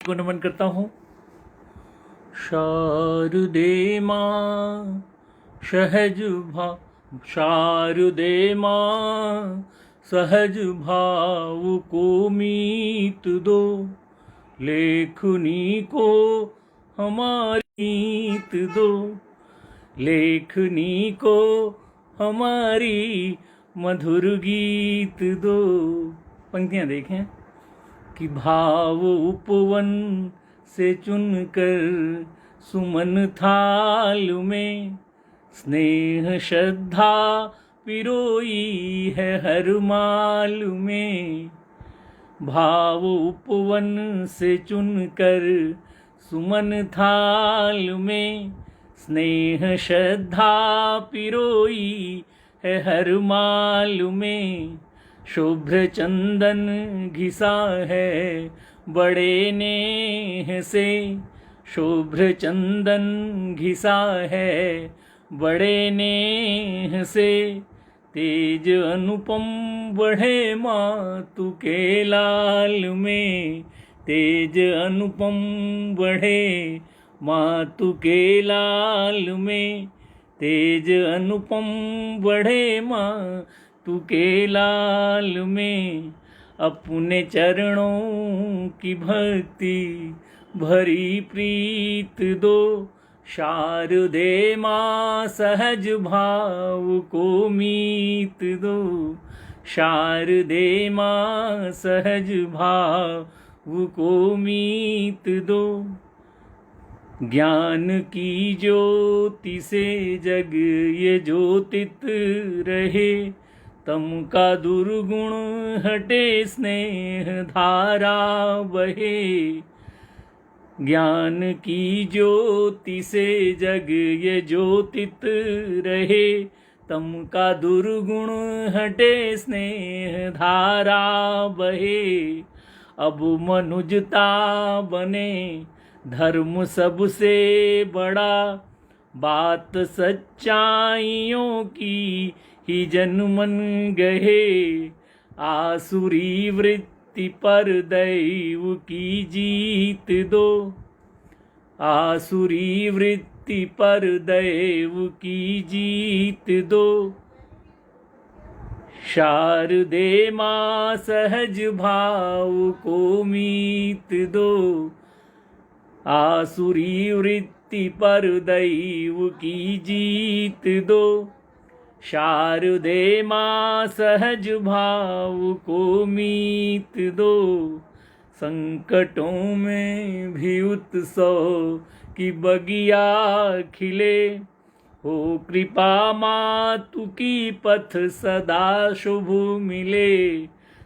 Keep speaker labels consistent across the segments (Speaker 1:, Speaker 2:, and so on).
Speaker 1: को नमन करता हूँ। शारदे माँ सहज भाव, शारदे माँ सहज भाव को मीत दो, लेखनी को हमारी मीत दो, लेखनी को हमारी मधुर गीत दो। पंक्तियाँ देखें कि भाव उपवन से चुनकर सुमन थाल में, स्नेह श्रद्धा पिरोई है हर माल में। भाव उपवन से चुनकर सुमन थाल में, स्नेह श्रद्धा पिरोई है हर माल में। शुभ्र चंदन घिसा है बड़े नेह से, शुभ्र चंदन घिसा है बड़े नेह से। तेज अनुपम बढ़े मातु के लाल में, तेज अनुपम बढ़े मातु के लाल में, तेज अनुपम बढ़े मातु के लाल में। अपने चरणों की भक्ति भरी प्रीत दो, शारदे माँ सहज भाव को मीत दो, शारदे माँ सहज भाव को मीत दो। ज्ञान की ज्योति से जग ये ज्योतित रहे, तम का दुर्गुण हटे स्नेह धारा बहे। ज्ञान की ज्योति से जग ये ज्योतित रहे, तम का दुर्गुण हटे स्नेह धारा बहे। अब मनुजता बने धर्म सबसे बड़ा, बात सच्चाइयों की ही जन मन गहे। आसुरी वृत्ति पर दैव की जीत दो, आसुरी वृत्ति पर दैव की जीत दो। शारदे माँ सहज भाव को मीत दो, आसुरी वृत्ति पर दैव की जीत दो। शारदे माँ सहज भाव को मीत दो। संकटों में भी उत्सव की बगिया खिले, हो कृपा मातु की पथ सदा शुभ मिले।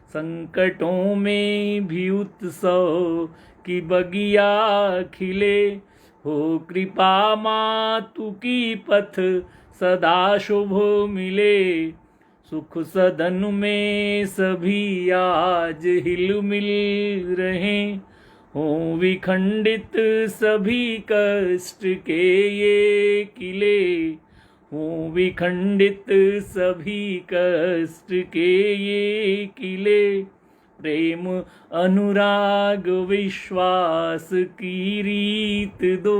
Speaker 1: संकटों में भी उत्सव की बगिया खिले, हो कृपा मातु की पथ सदा शुभ मिले। सुख सदन में सभी आज हिल मिल रहे, हों विखंडित सभी कष्ट के ये किले, हों विखंडित सभी कष्ट के ये किले। प्रेम अनुराग विश्वास की रीत दो,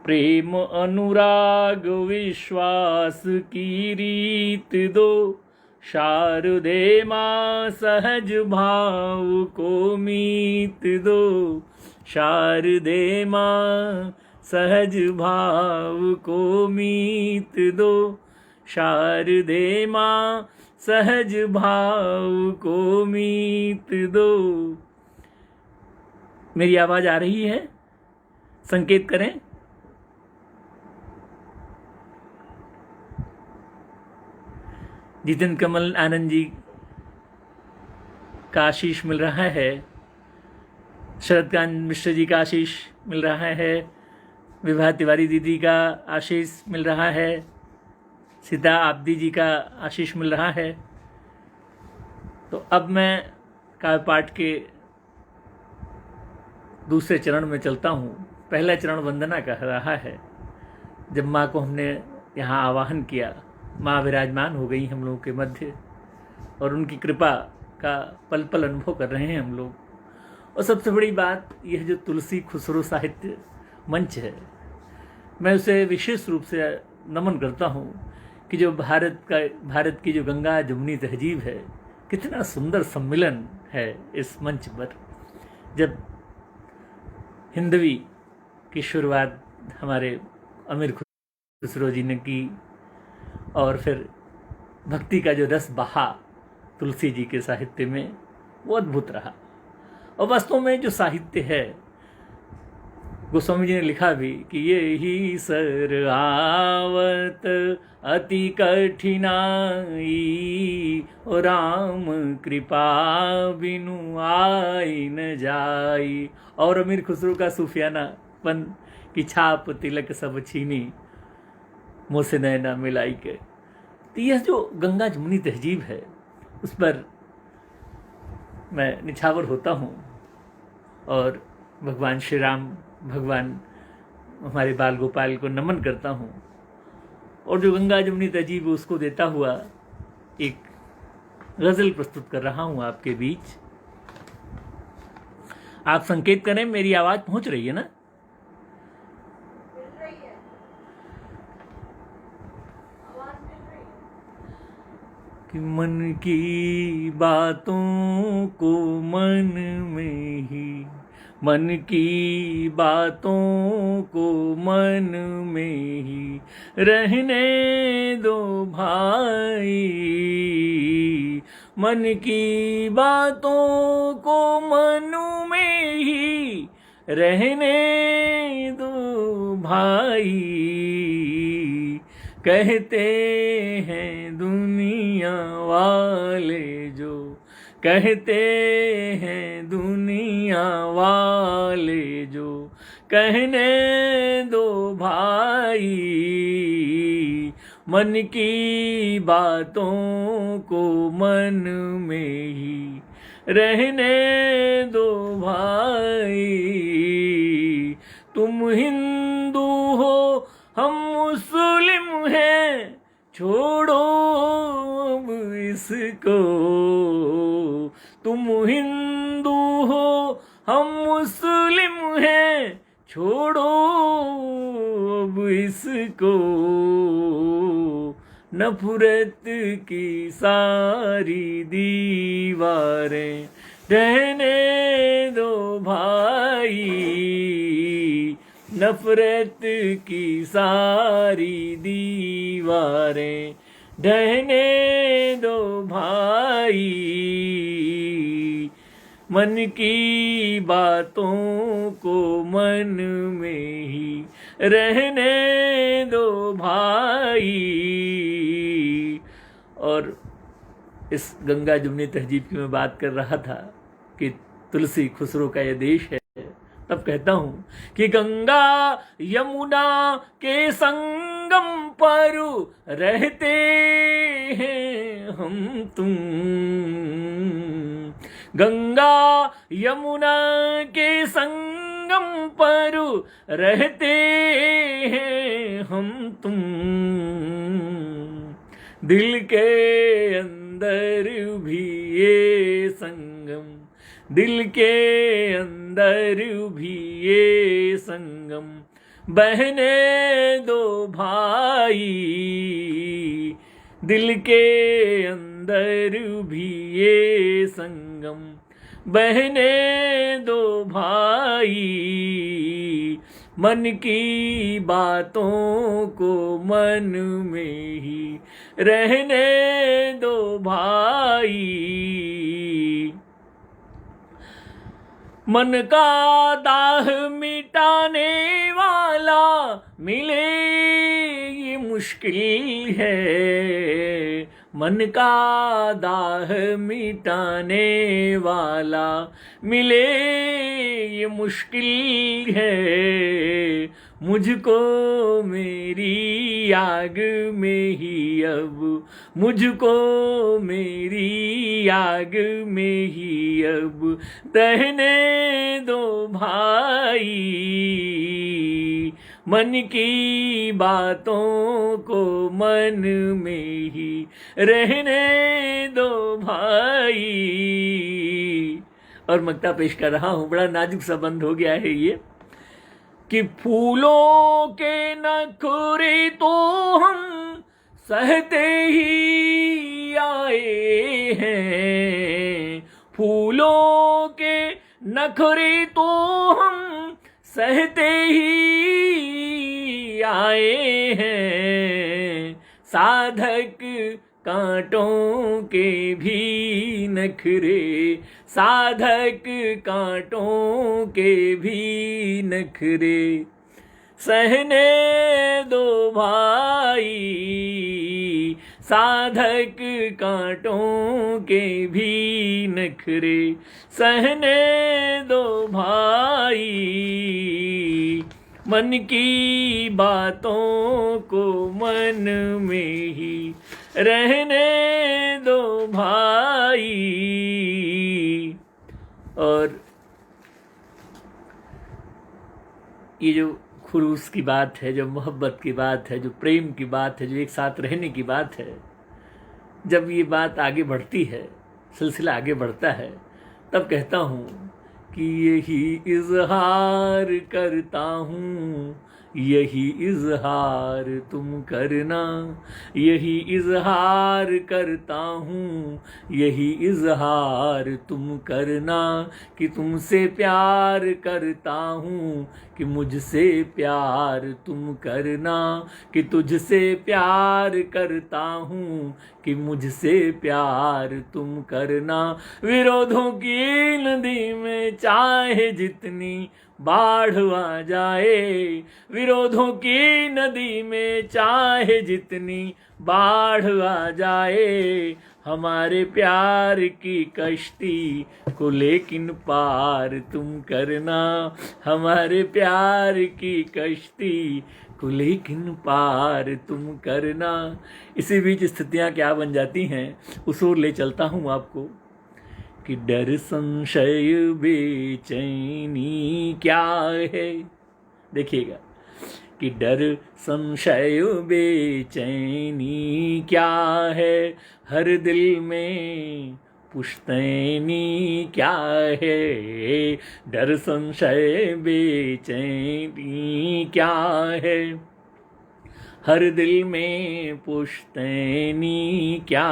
Speaker 1: प्रेम अनुराग विश्वास की रीत दो। शारदे माँ सहज भाव को मीत दो, शारदे माँ सहज भाव को मीत दो। शारदे माँ सहज भाव को मीत दो। मेरी आवाज़ आ रही है? संकेत करें। जितेंद्र कमल आनंद जी का आशीष मिल रहा है, शरदकांत मिश्र जी का आशीष मिल रहा है, विभा तिवारी दीदी का आशीष मिल रहा है, सीता आब्दी जी का आशीष मिल रहा है। तो अब मैं काव्य पाठ के दूसरे चरण में चलता हूँ। पहला चरण वंदना का रहा है। जब माँ को हमने यहाँ आवाहन किया, माँ विराजमान हो गई हम लोगों के मध्य और उनकी कृपा का पल पल अनुभव कर रहे हैं हम लोग। और सबसे बड़ी बात यह जो तुलसी खुसरो साहित्य मंच है, मैं उसे विशेष रूप से नमन करता हूँ कि जो भारत की जो गंगा जमुनी तहजीब है, कितना सुंदर सम्मिलन है इस मंच पर। जब हिंदवी की शुरुआत हमारे अमीर खुसरो जी ने की और फिर भक्ति का जो रस बहा तुलसी जी के साहित्य में, वो अद्भुत रहा। और वास्तव में जो साहित्य है, गोस्वामी जी ने लिखा भी कि ये ही सर आवत अति कठिनाई, और राम कृपा बिनु आई न जाई। और अमीर खुसरो का सूफियानापन की छाप तिलक सब छीनी, मुँह से नैना मिलाई के। तो यह जो गंगा जमुनी तहजीब है, उस पर मैं निछावर होता हूँ और भगवान श्री राम, भगवान हमारे बाल गोपाल को नमन करता हूँ। और जो गंगा जमुनी तहजीब उसको देता हुआ एक गज़ल प्रस्तुत कर रहा हूँ आपके बीच। आप संकेत करें मेरी आवाज़ पहुँच रही है ना? कि मन की बातों को मन में ही, मन की बातों को मन में ही रहने दो भाई। मन की बातों को मन में ही रहने दो भाई। कहते हैं दुनिया वाले जो, कहते हैं दुनिया वाले जो, कहने दो भाई। मन की बातों को मन में ही रहने दो भाई। तुम हिंदू हो हम मुस्लिम हैं, छोड़ो अब इसको। तुम हिंदू हो हम मुस्लिम हैं, छोड़ो अब इसको। नफरत की सारी दीवारें रहने दो भाई। नफरत की सारी दीवारें ढहने दो भाई। मन की बातों को मन में ही रहने दो भाई। और इस गंगा जमुनी तहजीब की मैं बात कर रहा था कि तुलसी खुसरो का यह देश है। तब कहता हूं कि गंगा यमुना के संगम पर रहते हैं हम तुम। गंगा यमुना के संगम पर रहते हैं हम तुम। दिल के अंदर भी ये संगम, दिल के अंदर भी ये संगम बहने दो भाई। दिल के अंदर भी ये संगम बहने दो भाई। मन की बातों को मन में ही रहने दो भाई। मन का दाह मिटाने वाला मिले ये मुश्किल है। मन का दाह मिटाने वाला मिले ये मुश्किल है। मुझको मेरी आग में ही अब, मुझको मेरी आग में ही अब दहने दो भाई। मन की बातों को मन में ही रहने दो भाई। और मक्ता पेश कर रहा हूं। बड़ा नाजुक सा बंद हो गया है ये कि फूलों के नखरे तो हम सहते ही आए हैं, फूलों के नखरे तो हम सहते ही आए हैं, साधक कांटों के भी नखरे, साधक कांटों के भी नखरे सहने दो भाई, साधक कांटों के भी नखरे सहने दो भाई, मन की बातों को मन में ही रहने दो भाई। और ये जो खुलूस की बात है, जो मोहब्बत की बात है, जो प्रेम की बात है, जो एक साथ रहने की बात है, जब ये बात आगे बढ़ती है, सिलसिला आगे बढ़ता है, तब कहता हूँ कि यही इजहार करता हूँ, यही इजहार तुम करना, यही इजहार करता हूँ, यही इजहार तुम करना कि तुमसे प्यार करता हूँ, कि मुझसे प्यार तुम करना, कि तुझसे प्यार करता हूँ, कि मुझसे प्यार तुम करना। विरोधों की नदी में चाहे जितनी बाढ़ आ जाए, विरोधों की नदी में चाहे जितनी बाढ़ आ जाए, हमारे प्यार की कश्ती को लेकिन पार तुम करना, हमारे प्यार की कश्ती को लेकिन पार तुम करना। इसी बीच स्थितियां क्या बन जाती हैं, उस ओर ले चलता हूं आपको कि डर संशय बेचैनी क्या है। देखिएगा कि डर संशय बेचैनी क्या है, हर दिल में पुश्तैनी क्या है, डर संशय बेचैनी क्या है, हर दिल में पुश्तैनी क्या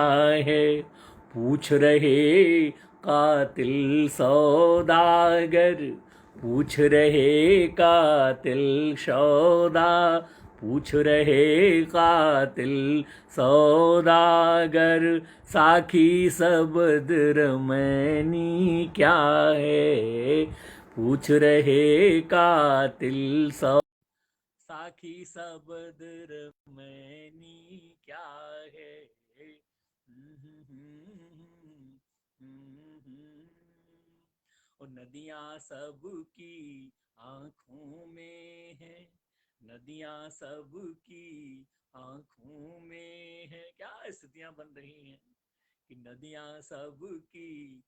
Speaker 1: है। पूछ रहे कातिल सौदागर, पूछ रहे कातिल सौदा, पूछ रहे कातिल सौदागर, साखी सबद रमैनी क्या है, पूछ रहे कातिल साखी सबद रमैनी क्या है। और नदियां सबकी आंखों में है, नदियां सबकी आंखों में है। क्या स्थितियां बन रही हैं कि नदियां सबकी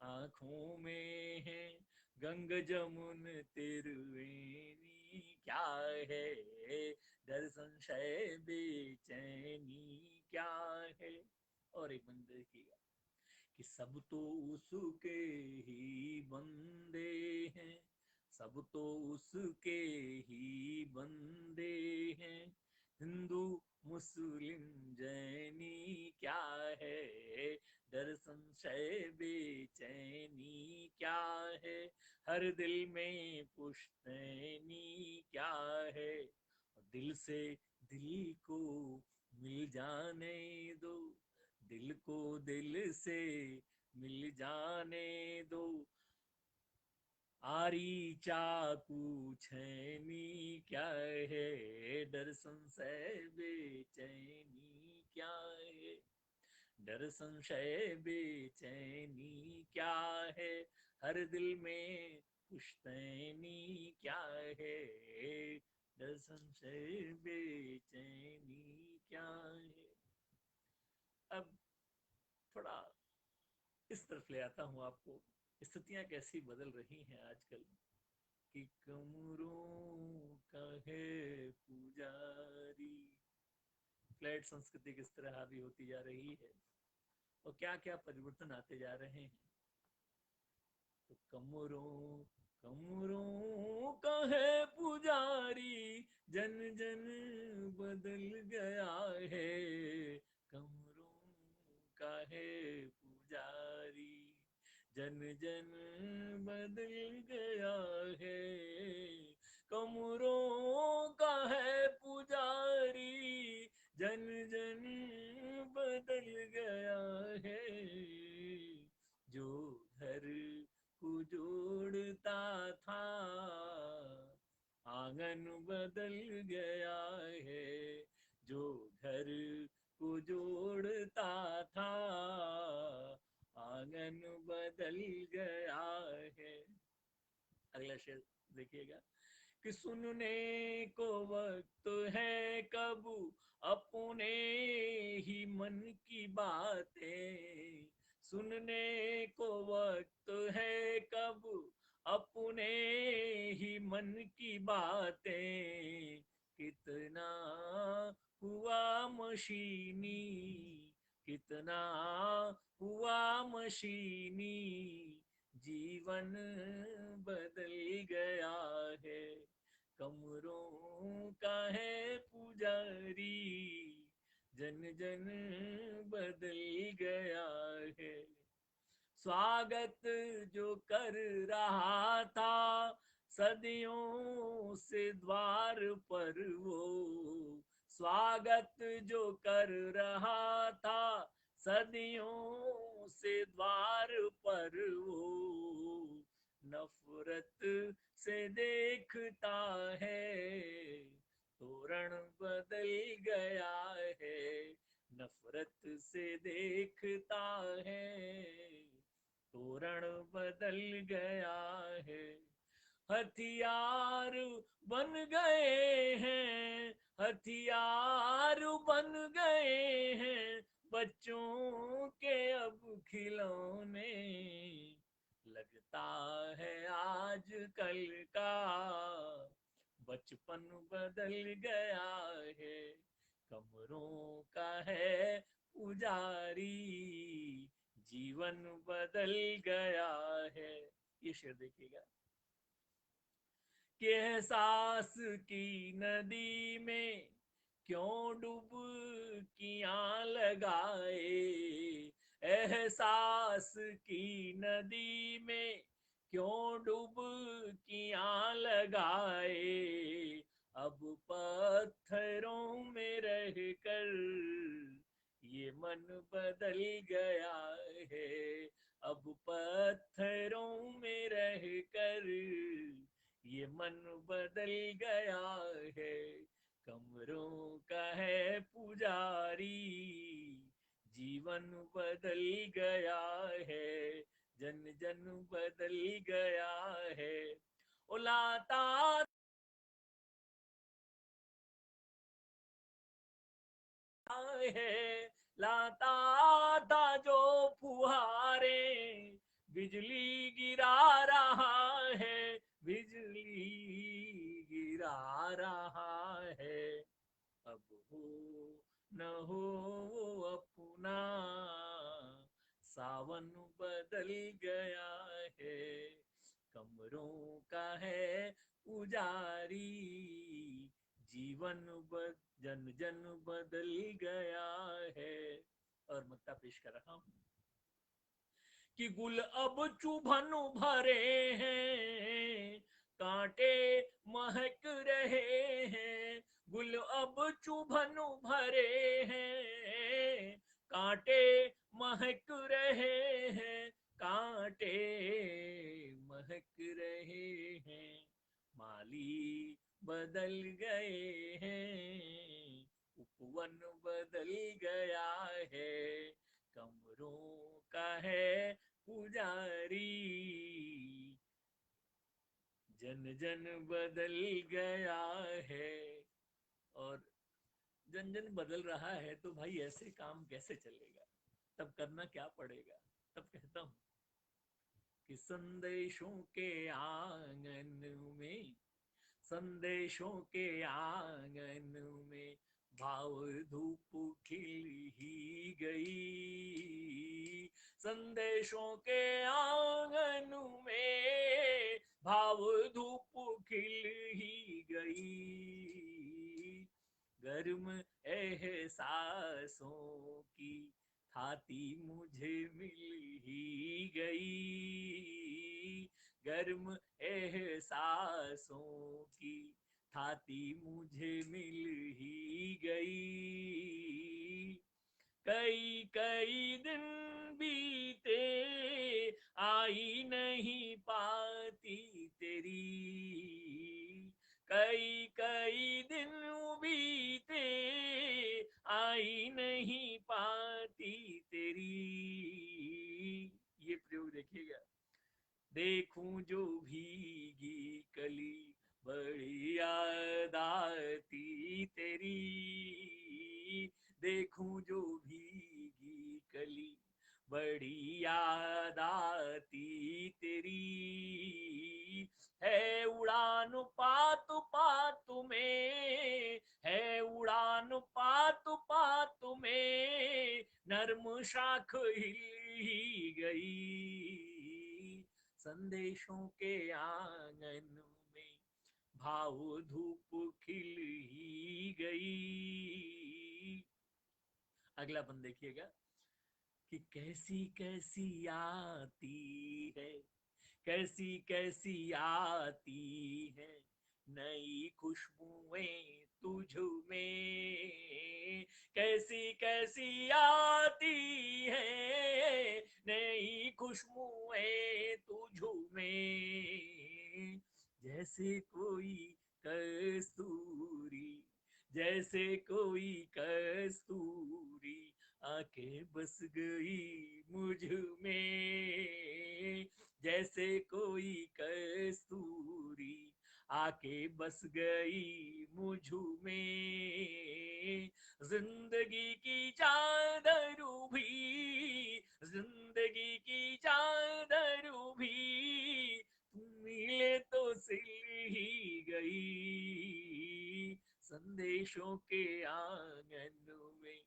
Speaker 1: आंखों में है, गंग जमुन तिरवेनी क्या है, डर संशय बेचैनी क्या है। और एक बंदे देखिएगा कि सब तो उसके ही बंदे हैं, सब तो उसके ही बंदे हैं, हिंदू मुस्लिम जैनी क्या है, डर संशय बेचैनी क्या है, हर दिल में पुश्तैनी क्या है। दिल से दिल को मिल जाने दो, दिल को दिल से मिल जाने दो, आरी चाकू छैनी क्या है, डर संशय बेचैनी क्या है, डर संशय बेचैनी क्या है, हर दिल में पुश्तैनी क्या है, डर संशय बेचैनी क्या है। अब थोड़ा इस तरफ ले आता हूं आपको, स्थितियां कैसी बदल रही हैं आजकल कि कमरों का है पुजारी, फ्लैट संस्कृति किस तरह हावी होती जा रही है और क्या क्या परिवर्तन आते जा रहे हैं। तो कमरों कमरों का है पुजारी, जन जन बदल गया है। कमरों का है पुजारी, जन जन बदल गया है। कमरों का है पुजारी, जन जन बदल गया है। जो घर को जोड़ता था, आंगन बदल गया है। जो घर को जोड़ता था, आंगन बदल गया है। अगला शेर देखिएगा कि सुनने को वक्त है कब अपने ही मन की बातें। सुनने को वक्त है कब अपने ही मन की बातें। कितना हुआ मशीनी, कितना हुआ मशीनी, जीवन बदल गया है। कमरों का है पुजारी, जन जन बदल गया है। स्वागत जो कर रहा था सदियों से द्वार पर वो, स्वागत जो कर रहा था सदियों से द्वार पर वो, नफरत से देखता है, तोरण बदल गया है। नफरत से देखता है, तोरण बदल गया है। हथियार बन गए हैं, हथियार बन गए हैं बच्चों के अब खिलौने। लगता है आज कल का बचपन बदल गया है। कमरों का है पुजारी, जीवन बदल गया है। ये शेर देखिएगा कि एहसास की नदी में क्यों डुबकियां लगाए। एहसास की नदी में क्यों डुबकियां लगाए। अब पत्थरों में रहकर ये मन बदल गया है। अब पत्थरों में रहकर ये मन बदल गया है। कमरों का है पुजारी, जीवन बदल गया है। जन जन बदल गया है। ओ लाता है, लाता था जो फुहारे, बिजली गिरा रहा है, बिजली गिरा रहा है। अब हो न हो वो अपना, सावन बदल गया है। कमरों का है पुजारी, जीवन जन जन बदल गया है। और मत्ता पेश कर रहा हूं कि गुल अब चुभन भरे हैं, कांटे महक रहे हैं। गुल अब चुभन भरे हैं, कांटे महक रहे हैं, कांटे महक रहे हैं। माली बदल गए हैं, उपवन बदल गया है। कमरों का है पुजारी, जन जन बदल गया है। और जन जन बदल रहा है तो भाई ऐसे काम कैसे चलेगा? तब करना क्या पड़ेगा? तब कहता हूं कि संदेशों के आंगन में, संदेशों के आंगन में भाव धूप खिल ही गई। संदेशों के आंगन में भाव धूप खिल ही गई, गर्म एहसासों की थाती मुझे मिल ही गई, गर्म एहसासों की थाती मुझे मिल ही गई। कई कई दिन बीते आई नहीं पाती तेरी, कई कई दिन बीते आई नहीं पाती तेरी। ये प्रयोग देखिएगा। देखूं जो भीगी कली बड़ी याद आती तेरी, देखूं जो भीगी कली बड़ी याद आती तेरी। है उड़ान पातु पातु में, है उड़ान पातु पातु में, नर्म शाख हिल ही गई, संदेशों के आंगन में भाव धूप खिल ही गई। अगला बंद देखिएगा कि कैसी कैसी आती है, कैसी कैसी आती है नई खुशबुएं तुझ में, कैसी कैसी आती है नई खुशबुएं तुझ में। जैसे कोई कस्तूरी, जैसे कोई कस्तूरी आके बस गई मुझ में, जैसे कोई कस्तूरी आके बस गई मुझ में। जिंदगी की चादर भी, जिंदगी की चादर भी तुम मिले तो सिल ही गई, संदेशों के आंगन में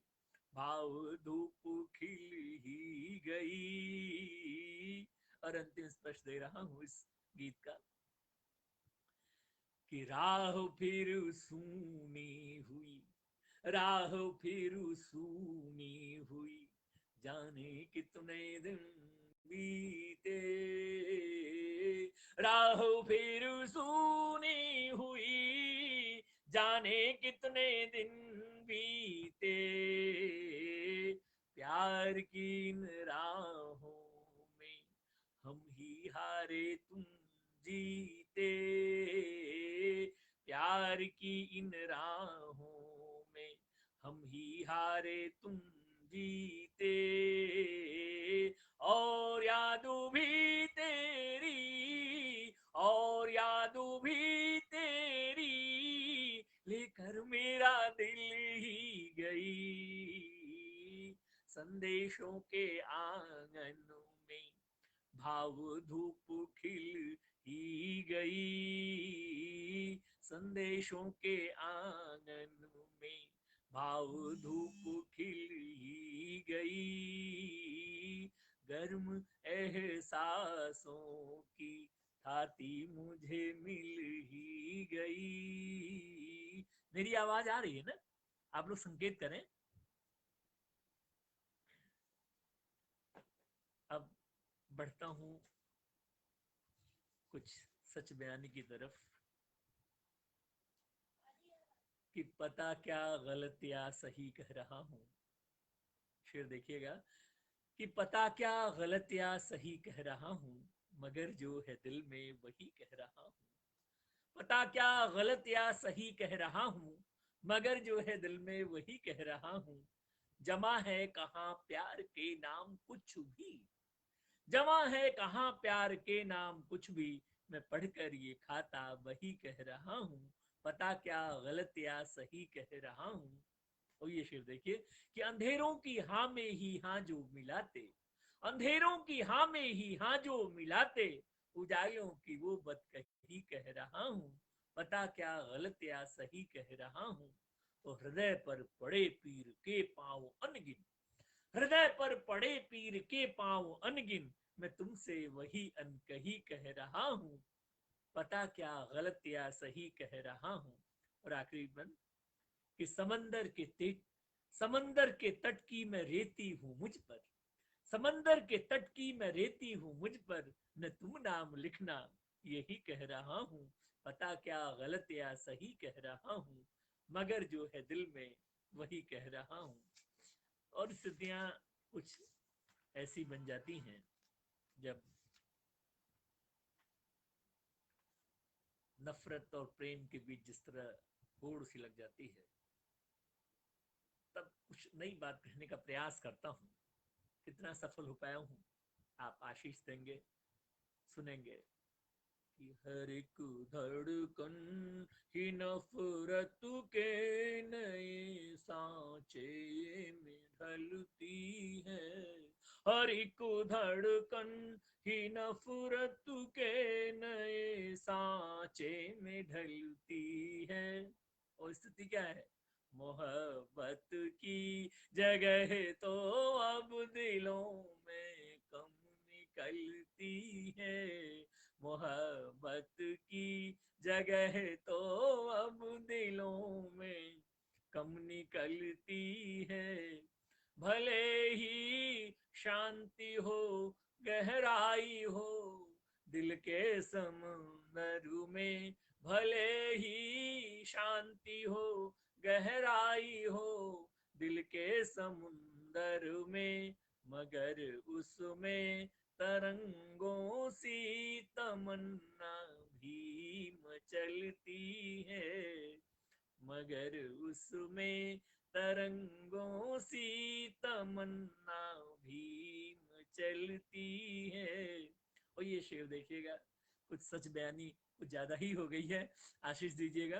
Speaker 1: भाव धूप खिल ही गई। और अंतिम स्पर्श दे रहा हूं इस गीत का कि राह फिर सूनी हुई, राह फिर सूनी हुई, जाने कितने दिन बीते, राह फिर सूनी हुई, जाने कितने दिन बीते। प्यार की इन राहों में हम ही हारे तुम जीते, प्यार की इन राहों में हम ही हारे तुम जीते। और याद भी तेरी, और याद भी तेरी लेकर मेरा दिल ही गई, संदेशों के आंगन में भाव धूप खिल ही गई, संदेशों के आंगन में भाव धूप खिल ही गई, गर्म एहसासों की थाती मुझे मिल ही गई। मेरी आवाज आ रही है ना? आप लोग संकेत करें। अब बढ़ता हूं कुछ सच बयानी की तरफ कि पता क्या गलत या सही कह रहा हूं। शेर देखिएगा कि पता क्या गलत या सही कह रहा हूं, मगर जो है दिल में वही कह रहा हूं। पता क्या गलत या सही कह रहा हूं, मगर जो है दिल में वही कह रहा हूं। जमा है कहां प्यार के नाम कुछ भी, जमा है कहां प्यार के नाम कुछ भी, मैं पढ़कर ये खाता वही कह रहा हूं। पता क्या गलत या सही कह रहा हूं। और ये शेर देखिए कि अंधेरों की हाँ में ही हाँ जो मिलाते, अंधेरों की हाँ में ही हाँ जो मिलाते, उजालों की वो बत कही कह रहा हूं। पता क्या गलत या सही कह रहा हूं। तो हृदय पर पड़े पीर के पांव अनगिन, हृदय पर पड़े पीर के पांव अनगिन, मैं तुमसे वही अनकही कह रहा हूं, पता क्या गलत या सही कह रहा हूं। और आखिरी बंद कि समंदर के तट की मैं रेती हूं मुझ पर, समंदर के तट की मैं रेती हूं मुझ पर, न तुम नाम लिखना यही कह रहा हूं, पता क्या गलत या सही कह रहा हूं, मगर जो है दिल में वही कह रहा हूं। और स्थितियां कुछ ऐसी बन जाती हैं जब नफरत और प्रेम के बीच जिस तरह होड़ सी लग जाती है, तब कुछ नई बात कहने का प्रयास करता हूँ। कितना सफल हो पाया हूँ आप आशीष देंगे, सुनेंगे कि हर एक धड़कन ही नफरत के नए सांचे में ढलती है, हर एक धड़कन ही नफरत के नए सांचे में ढलती है। और स्थिति क्या है, मोहब्बत की जगह तो अब दिलों में कम निकलती है, मोहब्बत की जगह तो अब दिलों में कम निकलती है, भले ही शांति हो गहराई हो दिल के समंदर में, भले ही शांति हो गहराई हो दिल के समुंदर में, मगर उसमें तरंगों सी तमन्ना भी मचलती है, मगर उसमें तरंगों सी तमन्ना भी मचलती है। और ये शेर देखिएगा, कुछ सच बयानी कुछ ज्यादा ही हो गई है, आशीष दीजिएगा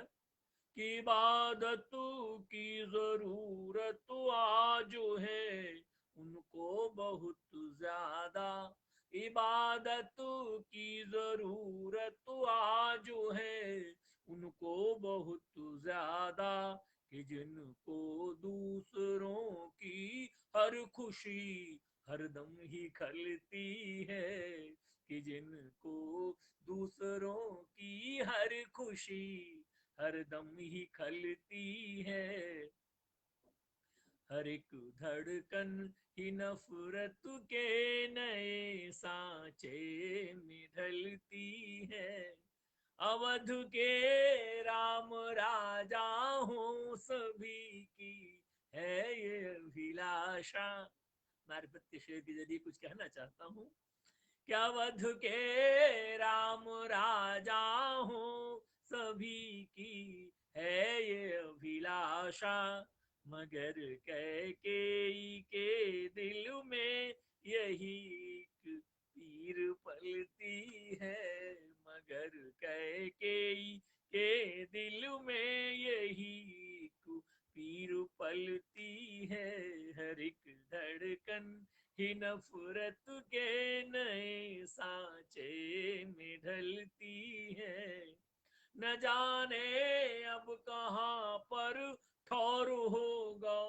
Speaker 1: कि इबादत की जरूरत आज है उनको बहुत ज्यादा, इबादत की जरूरत आज है उनको बहुत ज्यादा, कि जिनको दूसरों की हर खुशी हरदम ही खलती है, कि जिनको दूसरों की हर खुशी हरदम ही खलती है, हर एक धड़कन ही नफरत के नए सांचे में ढलती है, अवध के राम राजा हूँ सभी की है ये अभिलाषा। मार्फत के शेर के जरिए कुछ कहना चाहता हूँ, क्या अवध के राम राजा हूँ सभी की है ये अभिलाषा, मगर कैकेयी के दिल में यही एक पीर पलती है, मगर कैकेयी के दिल में यही एक पीर पलती है, हर एक धड़कन ही नफरत के नए सांचे में ढलती है, न जाने अब कहाँ पर ठौर होगा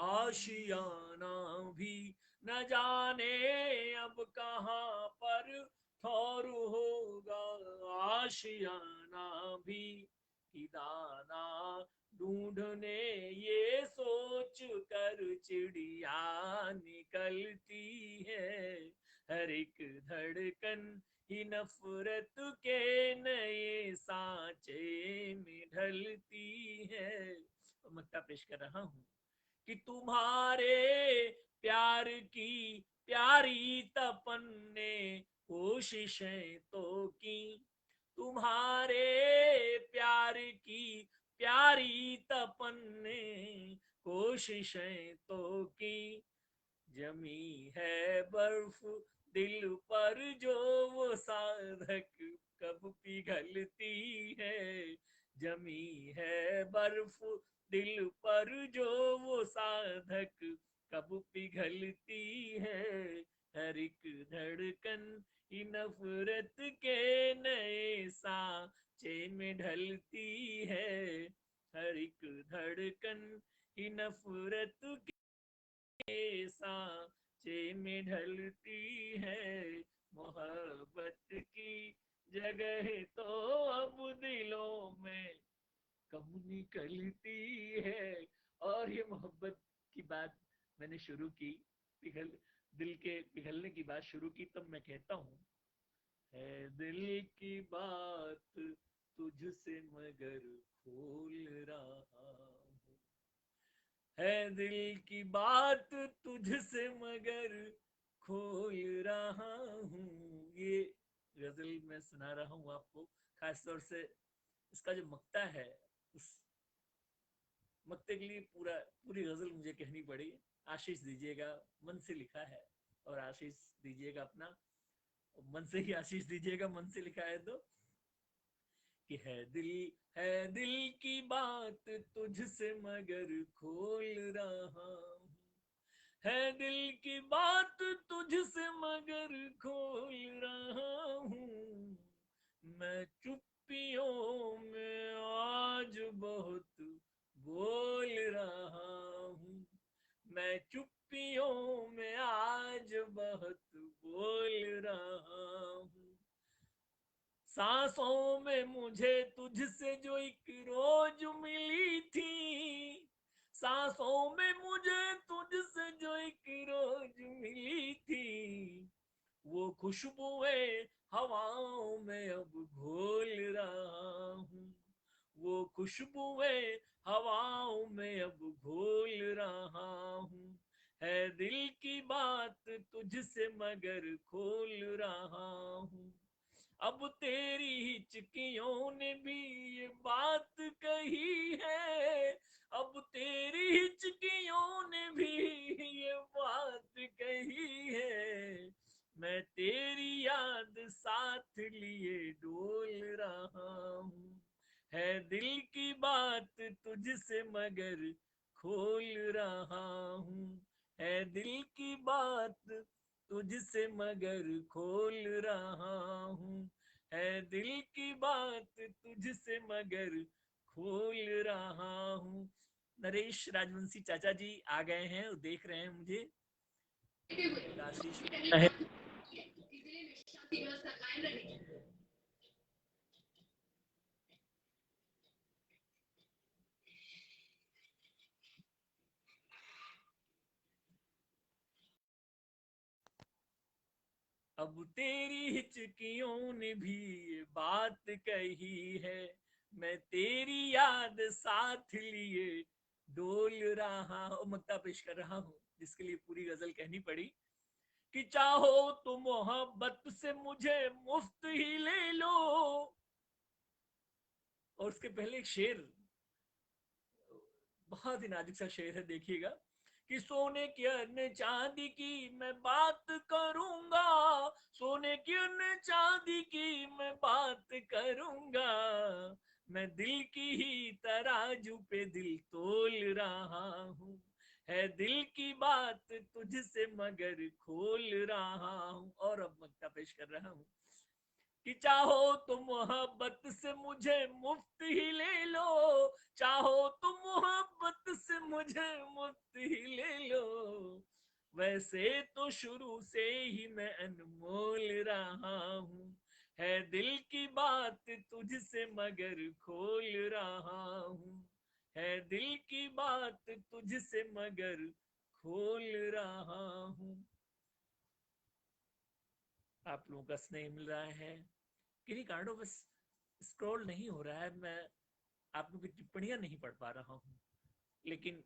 Speaker 1: आशियाना भी, न जाने अब कहाँ पर ठौर होगा आशियाना भी, कि दाना ढूंढने ये सोच कर चिड़िया निकलती है, हर एक धड़कन ही नफरत के नए सांचे में ढलती है। मक्ता पेश कर रहा हूं कि तुम्हारे प्यार की प्यारी तपन ने कोशिशें तो की, तुम्हारे प्यार की प्यारी तपन ने कोशिशें तो की, जमी है बर्फ दिल पर जो वो साधक कब पिघलती है, जमी है बर्फ दिल पर जो वो साधक कब पिघलती है, हर एक धड़कन ही नफरत के नए सांचे में ढलती है, हर एक धड़कन ही नफरत सांचे में ढलती है मोहब्बत की जगह, तो अब दिलों में कब निकलती है। और ये मोहब्बत की बात मैंने शुरू की, पिघल दिल के पिघलने की बात शुरू की, तब मैं कहता हूँ, है दिल की बात तुझसे मगर खोल रहा हूँ, है दिल की बात तुझसे मगर खोल रहा हूँ। ये गजल मैं सुना रहा हूँ आपको, खासतौर से इसका जो मक्ता है, उस मक्ते के लिए पूरी गजल मुझे कहनी पड़ी। आशीष दीजिएगा, मन से लिखा है, और आशीष दीजिएगा अपना, मन से ही आशीष दीजिएगा, मन से लिखा है तो। कि है दिल की बात तुझसे मगर खोल रहा हूँ, है दिल की बात तुझसे मगर खोल रहा हूँ, मैं चुप्पियों में आज बहुत बोल रहा हूँ, मैं चुप्पियों में आज बहुत बोल रहा हूँ। सांसों में मुझे तुझसे जो एक रोज मिली थी, सांसों में मुझे तुझसे जो एक रोज मिली थी, वो खुशबुएं हवाओं में अब घोल रहा हूँ, वो खुशबुएं हवाओं में अब घोल रहा हूँ, है दिल की बात तुझसे मगर खोल रहा हूँ। अब तेरी हिचकियों ने भी ये बात कही है, अब तेरी हिचकियों ने भी ये बात कही है, मैं तेरी याद साथ लिए डोल रहा हूँ, है दिल की बात तुझसे मगर खोल रहा हूँ, है दिल की बात तुझसे मगर खोल रहा हूँ, है दिल की बात तुझसे मगर खोल रहा हूँ। नरेश राजवंशी चाचा जी आ गए हैं, देख रहे हैं मुझे, आशीष है। अब तेरी हिचकियों ने भी ये बात कही है, मैं तेरी याद साथ लिए डोल रहा हूँ, मक्ता पेश कर रहा हूँ, जिसके लिए पूरी गजल कहनी पड़ी। कि चाहो तो मोहब्बत से मुझे मुफ्त ही ले लो, और उसके पहले एक शेर, बहुत ही नाजुक सा शेर है, देखिएगा। कि सोने की अन्य चांदी की मैं बात करूंगा, सोने की अन्य चांदी की मैं बात करूंगा, मैं दिल की ही तराजू पे दिल तोल रहा हूँ, है दिल की बात तुझसे मगर खोल रहा हूँ। और अब मक्ता पेश कर रहा हूँ। कि चाहो तो मोहब्बत से मुझे मुफ्त ही ले लो, चाहो तो मोहब्बत से मुझे मुफ्त ही ले लो, वैसे तो शुरू से ही मैं अनमोल रहा हूँ, है दिल की बात तुझसे मगर खोल रहा हूँ, है दिल की बात तुझसे मगर खोल रहा हूँ। आप लोगों का स्नेह मिल रहा है, किन्हीं कारणों बस स्क्रॉल नहीं हो रहा है, मैं आप लोगों की टिप्पणियां नहीं पढ़ पा रहा हूँ, लेकिन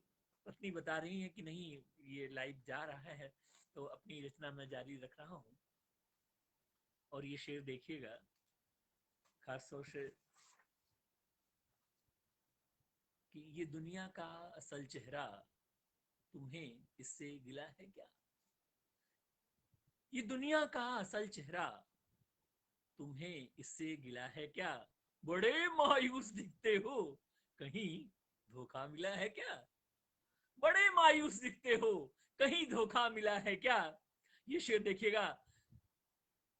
Speaker 1: पत्नी बता रही है कि नहीं ये लाइव जा रहा है, तो अपनी रचना में जारी रख रहा हूँ। और ये शेर देखिएगा, खासतौर से, कि ये दुनिया का असल चेहरा तुम्हें इससे गिला है क्या, ये दुनिया का असल चेहरा तुम्हें इससे गिला है क्या, बड़े मायूस दिखते हो, कहीं धोखा मिला है क्या, बड़े मायूस दिखते हो, कहीं धोखा मिला है क्या। ये शेर देखिएगा।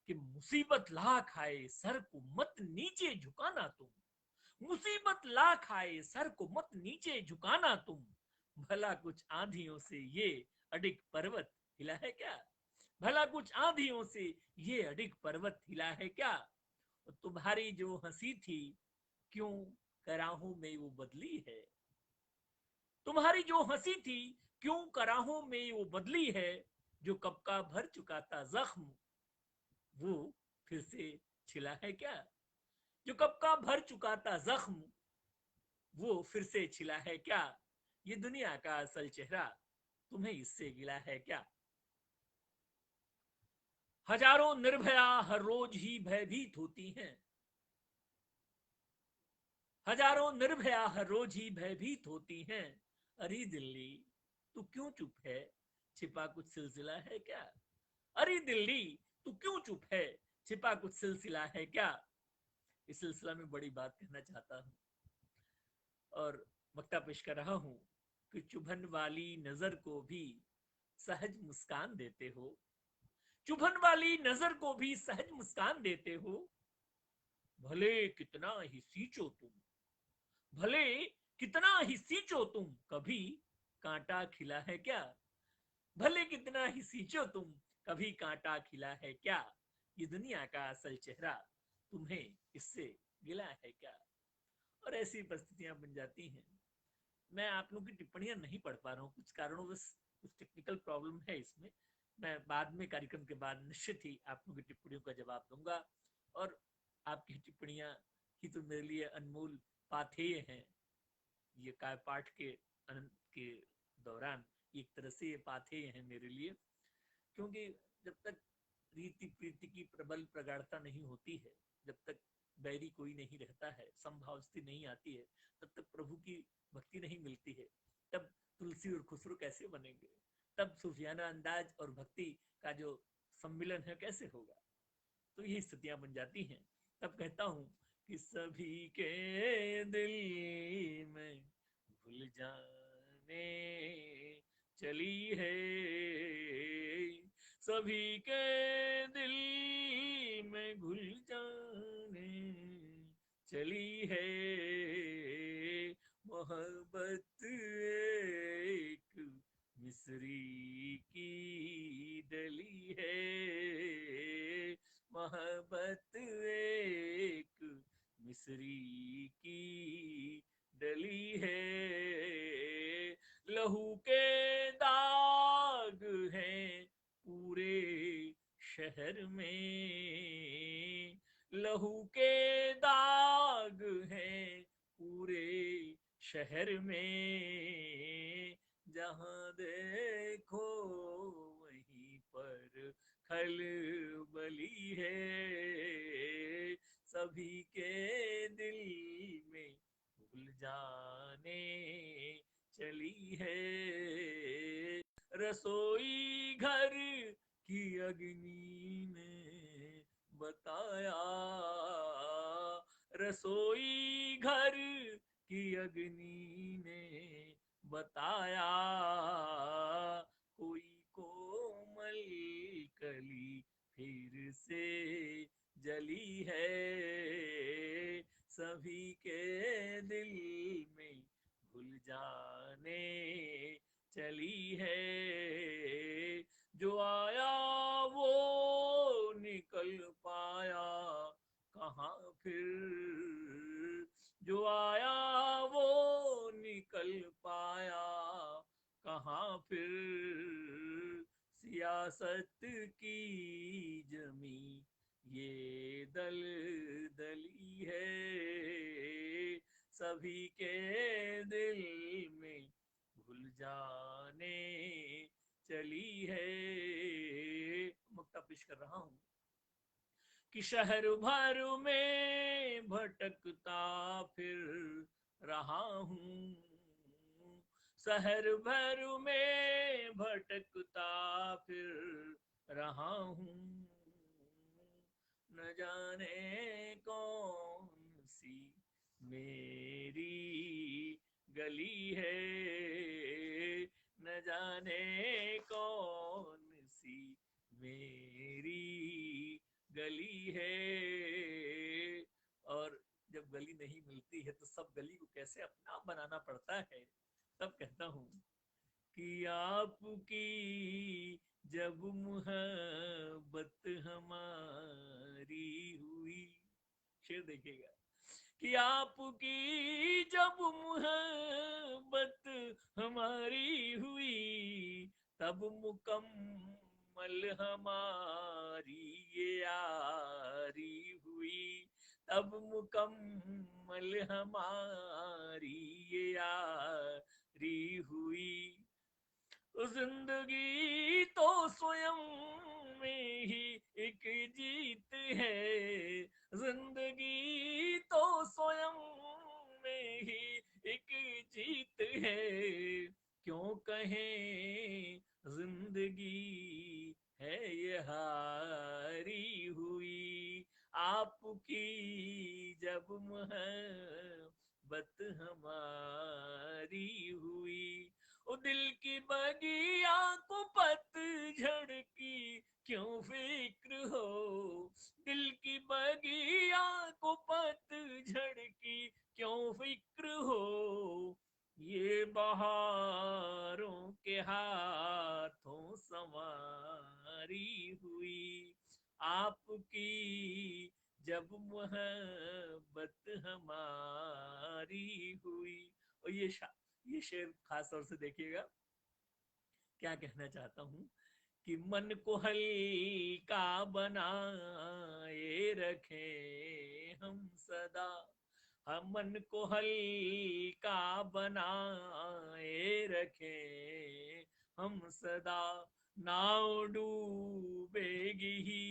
Speaker 1: कि मुसीबत लाख आए सर को मत नीचे झुकाना तुम, मुसीबत लाख आए सर को मत नीचे झुकाना तुम, भला कुछ आंधियों से ये अडिग पर्वत हिला है क्या? भला कुछ आंधियों से ये अडिग पर्वत हिला है क्या? तुम्हारी जो हंसी थी क्यों कराहों में वो बदली है? तुम्हारी जो हंसी थी क्यों कराहों में वो बदली है? जो कब का भर चुका था जख्म वो फिर से छिला है क्या? जो कब का भर चुका था जख्म वो फिर से छिला है क्या? ये दुनिया का असल चेहरा तुम्हें इससे गिला है क्या? हजारों निर्भया हर रोज ही भयभीत होती हैं। हजारों निर्भया हर रोज ही भयभीत होती हैं। अरे दिल्ली तू क्यों चुप है? छिपा कुछ सिलसिला है क्या? अरे दिल्ली तू क्यों चुप है? छिपा कुछ सिलसिला है क्या? इस सिलसिला में बड़ी बात कहना चाहता हूं और वक्ता पेश कर रहा हूं कि चुभन वाली नजर को भी सहज मुस्कान देते हो। चुभन वाली नजर को भी सहज मुस्कान देते हो। भले कितना ही सींचो तुम, भले कितना ही सींचो तुम, कभी कांटा खिला है क्या? भले कितना ही सींचो तुम, कभी कांटा खिला है क्या? ये दुनिया का असल चेहरा तुम्हें इससे गिला है क्या? और ऐसी परिस्थितियां बन जाती हैं। मैं आप लोगों की टिप्पणियां नहीं पढ़ पा रहा हूँ, कुछ कारणों से कुछ टेक्निकल प्रॉब्लम है इसमें। मैं बाद में कार्यक्रम के बाद निश्चित ही आप लोगों की टिप्पणियों का जवाब दूंगा। और आपकी टिप्पणियां ही तो मेरे लिए अनमोल पाथेय हैं। ये काय पाठ के अनंत के दौरान एक तरह से ये पाथेय हैं मेरे लिए, क्योंकि जब तक रीति प्रीति की प्रबल प्रगाढ़ता नहीं होती है, जब तक बैरी कोई नहीं रहता है, संभाव स्थिति नहीं आती है, तब तक प्रभु की भक्ति नहीं मिलती है। तब तुलसी और खुसरो कैसे बनेंगे? तब सूफियाना अंदाज और भक्ति का जो सम्मिलन है कैसे होगा? तो यही स्थितियां बन जाती हैं। तब कहता हूं कि सभी के दिल में भूल जाने चली है, सभी के दिल में घुल जाने चली है। मोहब्बत एक मिस्री की डली है, मोहब्बत एक मिस्री की डली है। लहू के दाग हैं पूरे शहर में, लहू के दाग हैं पूरे शहर में। जहां देखो वहीं पर खलबली है, सभी के दिल में भूल जाने चली है। रसोई घर की अग्नि ने बताया, रसोई घर की अग्नि ने बताया, कोई कोमल कली फिर से जली है, सभी के दिल में भूल जाने चली है। जो आया वो निकल पाया कहाँ फिर, जो आया वो निकल पाया कहाँ फिर। सियासत की जमी ये दल दली है, सभी के दिल में भूल जाने चली है। मुक्ता पेश कर रहा हूं कि शहर भर में भटकता फिर रहा हूँ, शहर भर में भटकता फिर रहा हूँ। न जाने कौन सी मेरी गली है, न जाने कौन सी मेरी गली है। और जब गली नहीं मिलती है तो सब गली को कैसे अपना बनाना पड़ता है। तब कहता हूं कि आपकी जब मोहब्बत हमारी हुई। शेर देखिएगा कि आपकी जब मोहब्बत हमारी हुई, तब मुकम्मल हमारी ये यारी हुई, तब मुकम्मल हमारी ये यारी हुई। जिंदगी तो स्वयं में ही एक जीत है, जिंदगी तो स्वयं में ही एक जीत है। क्यों कहें जिंदगी है ये हारी हुई, आपकी जब मोहब्बत हमारी हुई। ओ दिल की बगिया को पतझड़ की क्यों फिक्र हो, दिल की बगिया को पतझड़ की क्यों फिक्र हो। ये बहारों के हाथों संवारी हुई, आपकी जब मोहब्बत हमारी हुई। और ये शेर खास तौर से देखिएगा, क्या कहना चाहता हूं कि मन को हल्का बनाए रखे हम सदा, हम मन को हल्का बनाए रखे हम सदा। नाव डूबेगी ही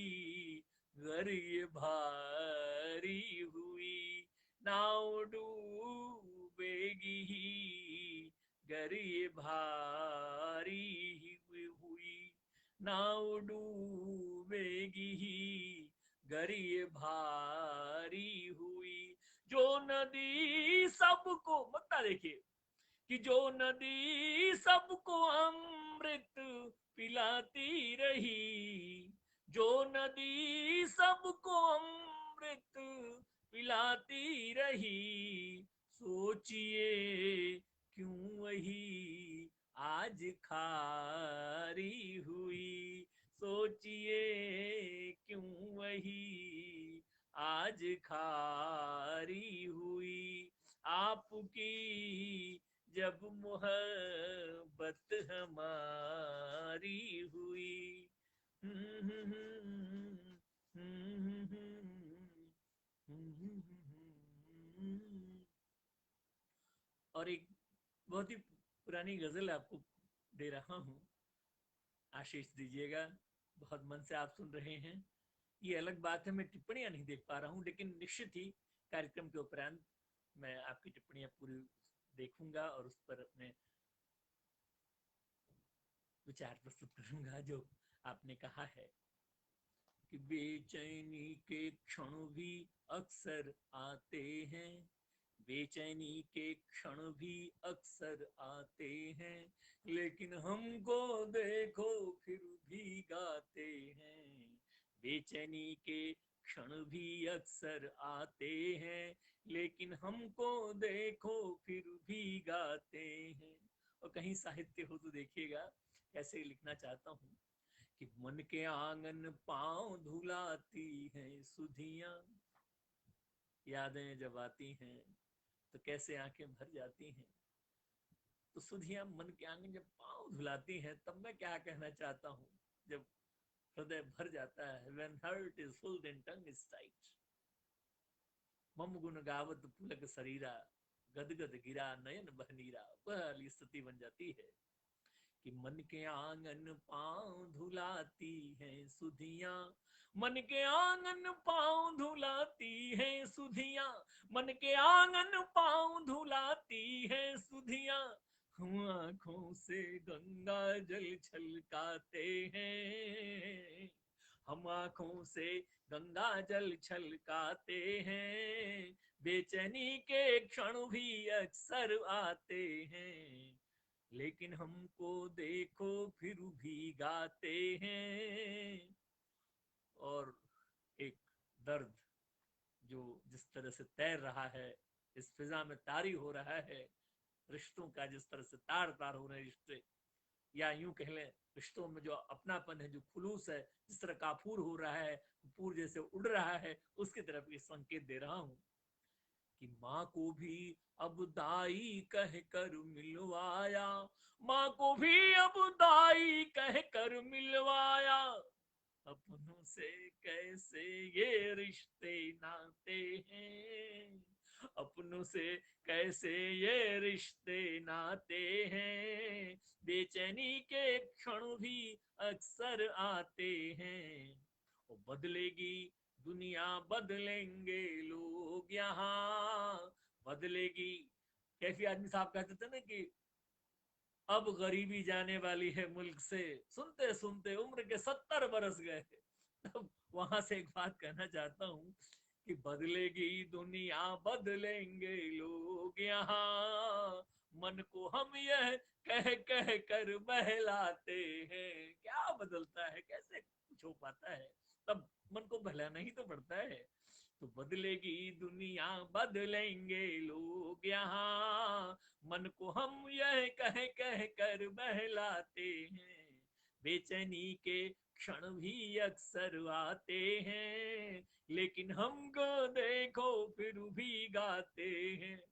Speaker 1: अगर ये भारी हुई, नाव डूबेगी ही गर ये भारी हुई, नाव डूबेगी ही गर ये भारी हुई। जो नदी सबको, मत्ता देखिए कि जो नदी सबको अमृत पिलाती रही, जो नदी सबको अमृत पिलाती रही, सोचिए क्यों वही आज खारी हुई, सोचिए क्यों वही आज खारी हुई। आपकी जब मोहब्बत हमारी हुई। और एक बहुत ही पुरानी गजल आपको दे रहा हूं, आशीष दीजिएगा, बहुत मन से आप सुन रहे हैं। ये अलग बात है मैं टिप्पणियां नहीं देख पा रहा हूं, लेकिन निश्चित ही कार्यक्रम के उपरांत मैं आपकी टिप्पणियां पूरी देखूंगा और उस पर अपने विचार प्रस्तुत करूंगा। जो आपने कहा है कि बेचैनी के क्षण भी अक्सर आते हैं, बेचैनी के क्षण भी अक्सर आते हैं, लेकिन हमको देखो फिर भी गाते हैं। बेचैनी के क्षण भी अक्सर आते हैं, लेकिन हमको देखो फिर भी गाते हैं। और कहीं साहित्य हो तो देखिएगा कैसे लिखना चाहता हूं कि मन के आंगन पांव धुलाती हैं सुधियां, यादें जब आती हैं तो कैसे आंखें भर जाती हैं। तो सुधियां मन के आंगन जब पांव धुलाती हैं, तब मैं क्या कहना चाहता हूं, जब हृदय भर जाता है, when heart is full then tongue is tight, मम गुण गावत पुलक शरीरा, गदगद गिरा नयन बहनीरा, वह वाली स्थिति बन जाती है कि मन के आंगन पांव धुलाती है सुधियां, मन के आंगन पांव धुलाती है सुधियां, मन के आंगन पांव धुलाती है सुधियां। हम आंखों से गंगा जल छलकाते हैं, हम आंखों से गंगा जल छलकाते हैं, बेचैनी के क्षण भी अक्सर आते हैं, लेकिन हमको देखो फिर भी गाते हैं। और एक दर्द जो जिस तरह से तैर रहा है, इस फिजा में तारी हो रहा है, रिश्तों का जिस तरह से तार तार हो रहे रिश्ते, या यूं कह लें रिश्तों में जो अपनापन है, जो खुलूस है, जिस तरह काफूर हो रहा है, कपूर जैसे उड़ रहा है, उसकी तरफ ये संकेत दे रहा हूं कि माँ को भी अब दाई कह कर मिलवाया, माँ को भी अब दाई कह कर मिलवाया, अपनों से कैसे ये रिश्ते नाते हैं, अपनों से कैसे ये रिश्ते नाते हैं, बेचैनी के क्षण भी अक्सर आते हैं, वो बदलेगी दुनिया, बदलेंगे लोग यहाँ, बदलेगी। कैफी आदमी साहब कहते थे ना कि अब गरीबी जाने वाली है मुल्क से, सुनते सुनते उम्र के 70 बरस गए। तब वहां से एक बात कहना चाहता हूँ कि बदलेगी दुनिया, बदलेंगे लोग यहाँ, मन को हम यह कह कह कर बहलाते हैं। क्या बदलता है, कैसे कुछ हो पाता है, तब मन को बहलाना ही तो पड़ता है। तो बदलेगी दुनिया, बदलेंगे लोग यहाँ, मन को हम यह कह कह कर बहलाते हैं, बेचैनी के क्षण भी अक्सर आते हैं, लेकिन हमको देखो फिर भी गाते हैं।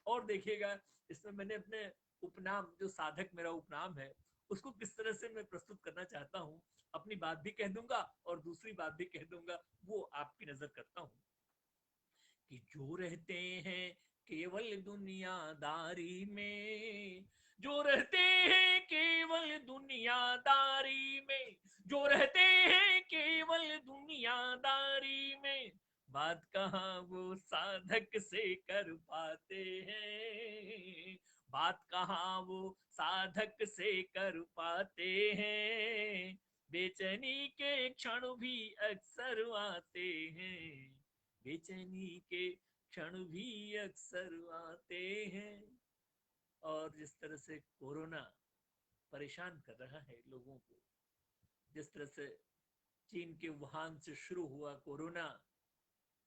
Speaker 1: और देखिएगा, इसमें मैंने अपने उपनाम, जो साधक मेरा उपनाम है, उसको किस तरह से मैं प्रस्तुत करना चाहता हूँ। अपनी बात भी कह दूंगा और दूसरी बात भी कह दूंगा, वो आपकी नजर करता हूँ कि जो रहते हैं केवल दुनियादारी में, जो रहते हैं केवल दुनियादारी में, जो रहते हैं केवल दुनियादारी में, बात कहाँ वो साधक से कर पाते हैं, बात कहाँ वो साधक से कर पाते हैं, बेचैनी के क्षण भी अक्सर आते हैं, बेचैनी के क्षण भी अक्सर आते हैं। और जिस तरह से कोरोना परेशान कर रहा है लोगों को, जिस तरह से चीन के वुहान से शुरू हुआ कोरोना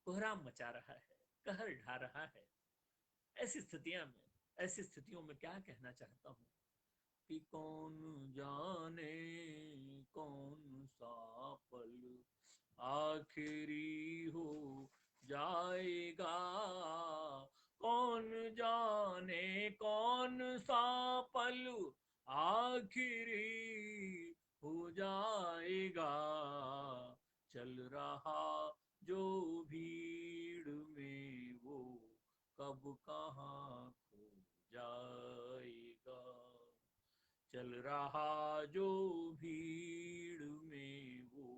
Speaker 1: कोहराम मचा रहा है, कहर ढा रहा है, ऐसी स्थितियों में, ऐसी स्थितियों में क्या कहना चाहता हूँ कि कौन जाने कौन सा पल आखिरी हो जाएगा, कौन जाने कौन सा पल आखिरी हो जाएगा, चल रहा जो भीड़ में वो कब कहाँ खो जाएगा, चल रहा जो भीड़ में वो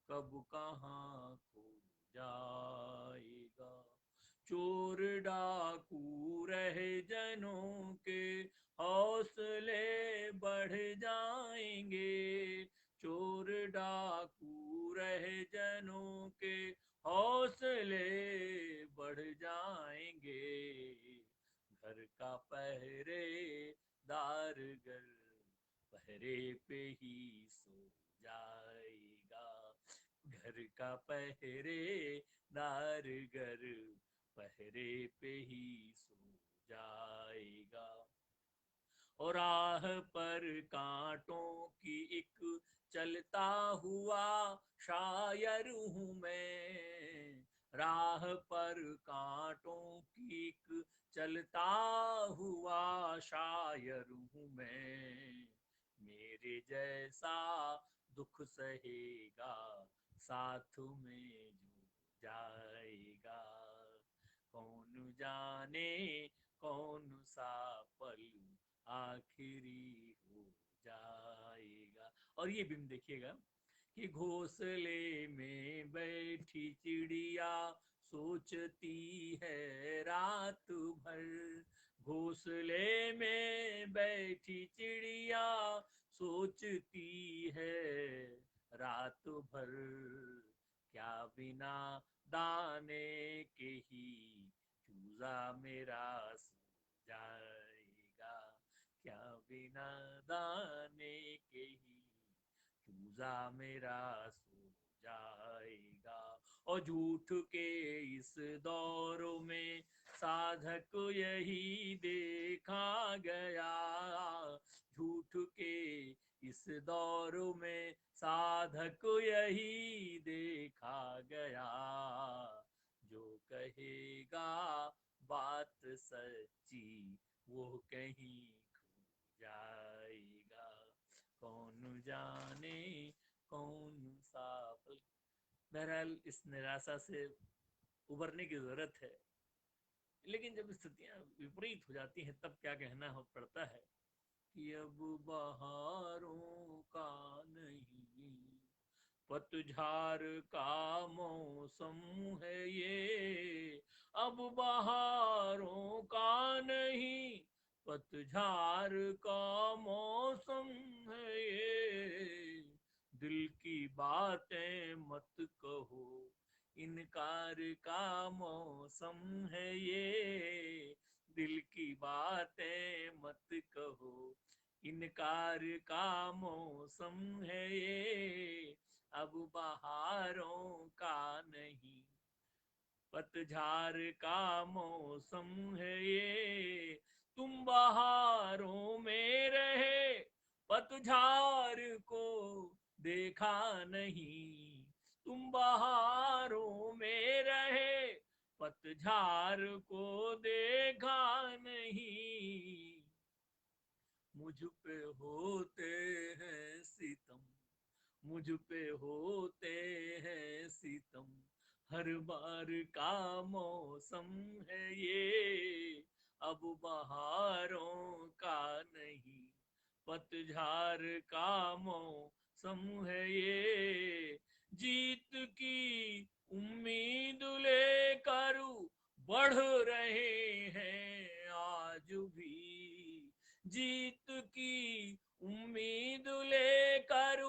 Speaker 1: कब कहाँ खो जाएगा, चोर डाकू रह जनों के हौसले बढ़ जाएंगे, चोर डाकू रह जनों के हौसले बढ़ जाएंगे, घर का पहरेदार घर पहरे पे ही सो जाएगा, घर का पहरेदार घर पहरे पे ही सो जाएगा, और राह पर कांटों की एक चलता हुआ शायर हूँ मैं, राह पर कांटों की एक चलता हुआ शायर हूँ मैं, मेरे जैसा दुख सहेगा साथ में जो जाएगा, कौन जाने कौन सा पल आखिरी हो जाएगा। और ये भी देखिएगा कि घोंसले में बैठी चिड़िया सोचती है रात भर, घोंसले में बैठी चिड़िया सोचती है रात भर, क्या बिना दाने के ही चूजा मेरा सो जाएगा, क्या बिना दाने के ही चूजा मेरा सो जाएगा, और झूठ के इस दौर में साधक यही देखा गया, झूठ के इस दौर में साधक यही देखा गया, जो कहेगा बात सच्ची वो कहीं खो जाएगा, कौन जाने कौन सा पल। बहरहाल इस निराशा से उबरने की जरूरत है, लेकिन जब स्थितियां विपरीत हो जाती हैं तब क्या कहना हो पड़ता है कि अब बहारों का नहीं, पतझड़ का मौसम है ये, अब बहारों का नहीं, पतझड़ का मौसम है ये, दिल की बातें मत कहो, इनकार का मौसम है ये, दिल की बातें मत कहो, इनकार का मौसम है ये, अब बहारों का नहीं, पतझड़ का मौसम है ये, तुम बहारों में रहे पतझड़ को देखा नहीं, तुम बहारों में रहे पतझड़ को देखा नहीं, मुझ पे होते हैं सितम, मुझ पे होते हैं सितम, हर बार का मौसम है ये, अब बहारों का नहीं, पतझड़ का मौसम है ये, जीत की उम्मीद लेकर बढ़ रहे हैं आज भी, जीत की उम्मीद लेकर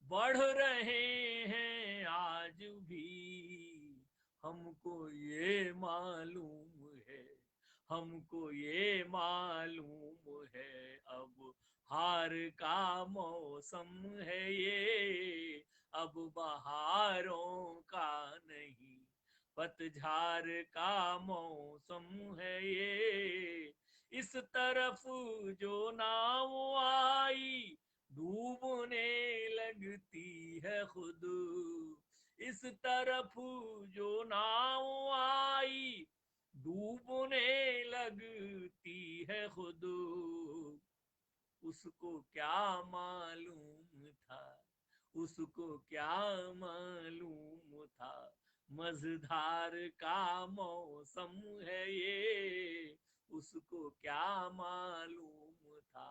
Speaker 1: बढ़ रहे हैं आज भी, हमको ये मालूम है, हमको ये मालूम है, अब हार का मौसम है ये, अब बहारों का नहीं, पतझड़ का मौसम है ये, इस तरफ जो नाव आई डूबने लगती है खुद, इस तरफ जो नाव आई डूबने लगती है खुद, उसको क्या मालूम था, उसको क्या मालूम था, मझधार का मौसम है ये, उसको क्या मालूम था,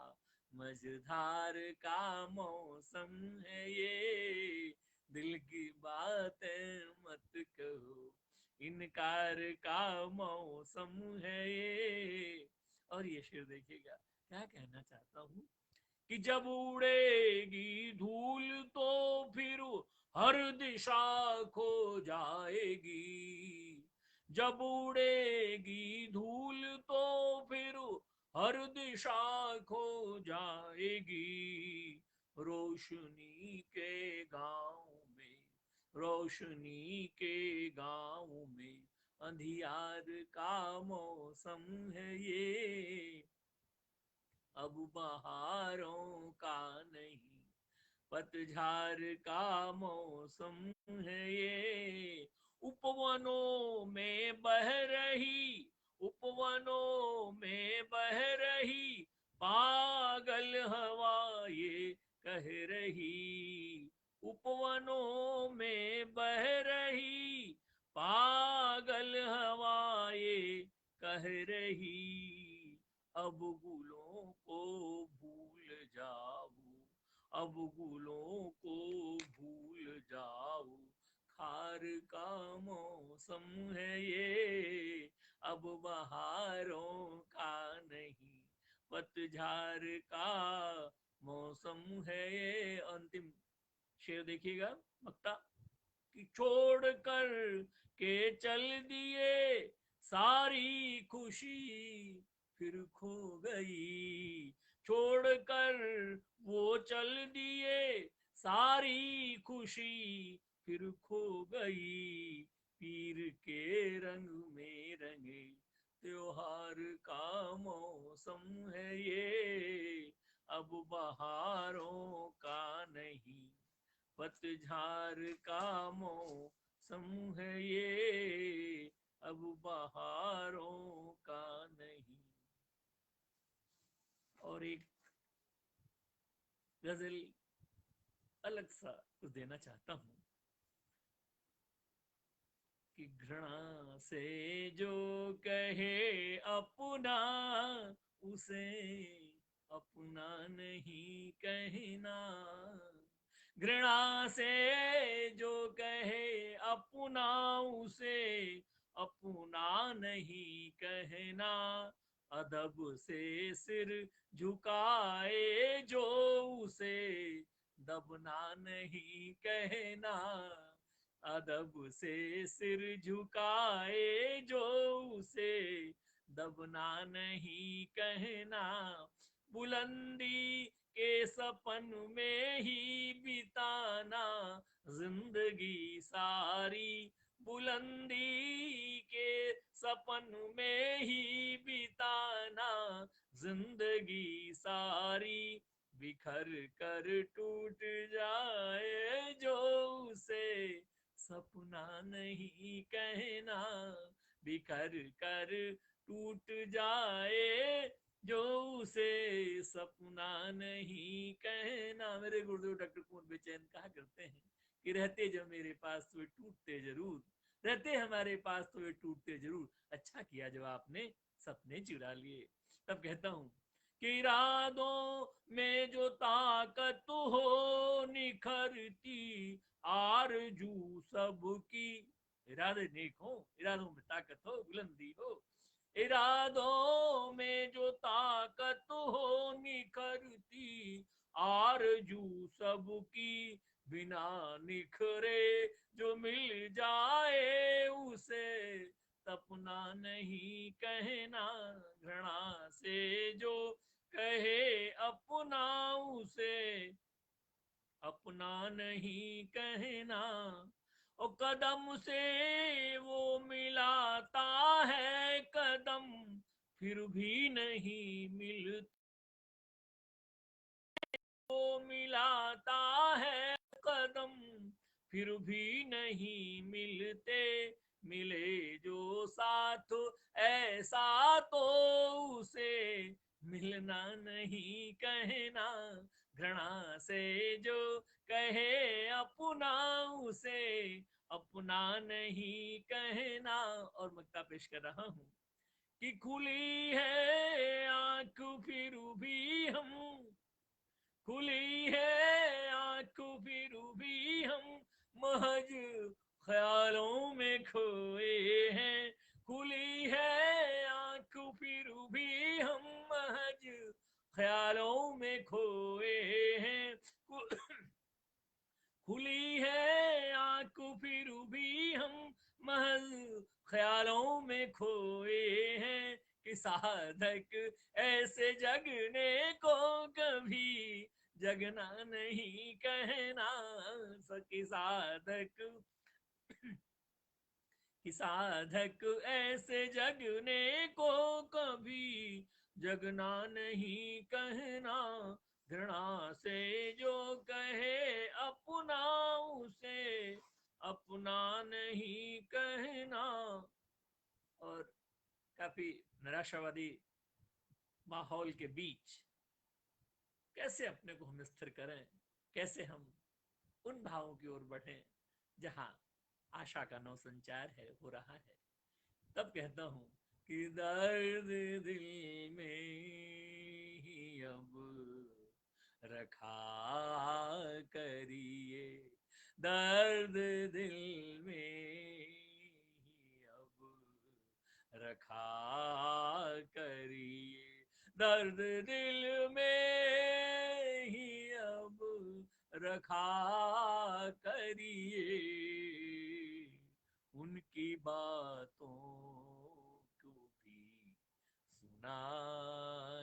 Speaker 1: मझधार का मौसम है ये, दिल की बातें मत कहो, इनकार का मौसम है ये। और ये शेर देखिएगा क्या कहना चाहता हूं कि जब उड़ेगी धूल तो फिर हर दिशा खो जाएगी, जब उड़ेगी धूल तो फिर हर दिशा खो जाएगी, रोशनी के गांव में, रोशनी के गांव में अंधियार का मौसम है ये, अब बहारों का नहीं, पतझड़ का मौसम है ये, उपवनों में बह रही, उपवनों में बह रही पागल हवा ये कह रही, उपवनों में बह रही पागल हवा ये कह रही, अब गुलों को भूल जाओ, अब गुलों को भूल जाओ, खार का मौसम है ये, अब बहारों का नहीं, पतझड़ का मौसम है ये। अंतिम शेर देखिएगा वक्ता कि छोड़ कर के चल दिए सारी खुशी फिर खो गई, छोड़कर वो चल दिए सारी खुशी फिर खो गई, पीर के रंग में रंगे त्योहार का मौसम है ये, अब बहारों का नहीं, पतझड़ का मौसम है ये, अब बहारों का नहीं। और एक गजल अलग सा कुछ देना चाहता हूं कि घृणा से जो कहे अपना, उसे अपना नहीं कहना। घृणा से जो कहे अपना, उसे अपना नहीं कहना। अदब से सिर झुकाए जो, उसे दबना नहीं कहना। अदब से सिर झुकाए जो, उसे दबना नहीं कहना। बुलंदी के सपन में ही बिताना जिंदगी सारी, बुलंदी के सपन में ही बिताना जिंदगी सारी। बिखर कर टूट जाए जो, उसे सपना नहीं कहना। बिखर कर टूट जाए जो, उसे सपना नहीं कहना। मेरे गुरुदेव डॉक्टर कुंवर बेचैन कहा करते हैं कि रहते जब मेरे पास तो वे टूटते जरूर, रहते हमारे पास तो वे टूटते जरूर। अच्छा किया जब आपने सपने चुरा लिए। तब कहता हूं कि इरादों में जो ताकत हो निखरती आरजू सबकी। इरादे नेक हो, इरादों में ताकत हो, बुलंदी हो। इरादों में जो ताकत हो निखरती आरजू सबकी। बिना निखरे जो मिल जाए, उसे सपना नहीं कहना। घृणा से जो कहे अपना, उसे अपना नहीं कहना। और कदम से वो मिलाता है कदम, फिर भी नहीं मिलता। वो मिलाता है कदम, फिर भी नहीं मिलते। मिले जो साथ ऐसा तो, उसे मिलना नहीं कहना। घृणा से जो कहे अपना, उसे अपना नहीं कहना। और मक्ता पेश कर रहा हूं कि खुली है आंख फिर भी हम, खुली है आंख फिर भी हम महज ख्यालों में खोए हैं। खुली है आंख फिर भी हम महज ख्यालों में खोए हैं। खुली है आंख फिर भी हम महज ख्यालों में खोए हैं। कि साधक ऐसे जगने को कभी जगना नहीं कहना। कि साधक, कि साधक ऐसे जगने को कभी जगना नहीं कहना। घृणा से जो कहे अपना, उसे अपना नहीं कहना। और काफी निराशावादी माहौल के बीच कैसे अपने को हम स्थिर करें, कैसे हम उन भावों की ओर बढ़ें जहां आशा का नव संचार है, हो रहा है। तब कहता हूं कि दर्द दिल में ही अब रखा करिए, दर्द दिल में ही अब रखा करिए। दर्द दिल में ही अब रखा करिए। उनकी बातों को भी सुना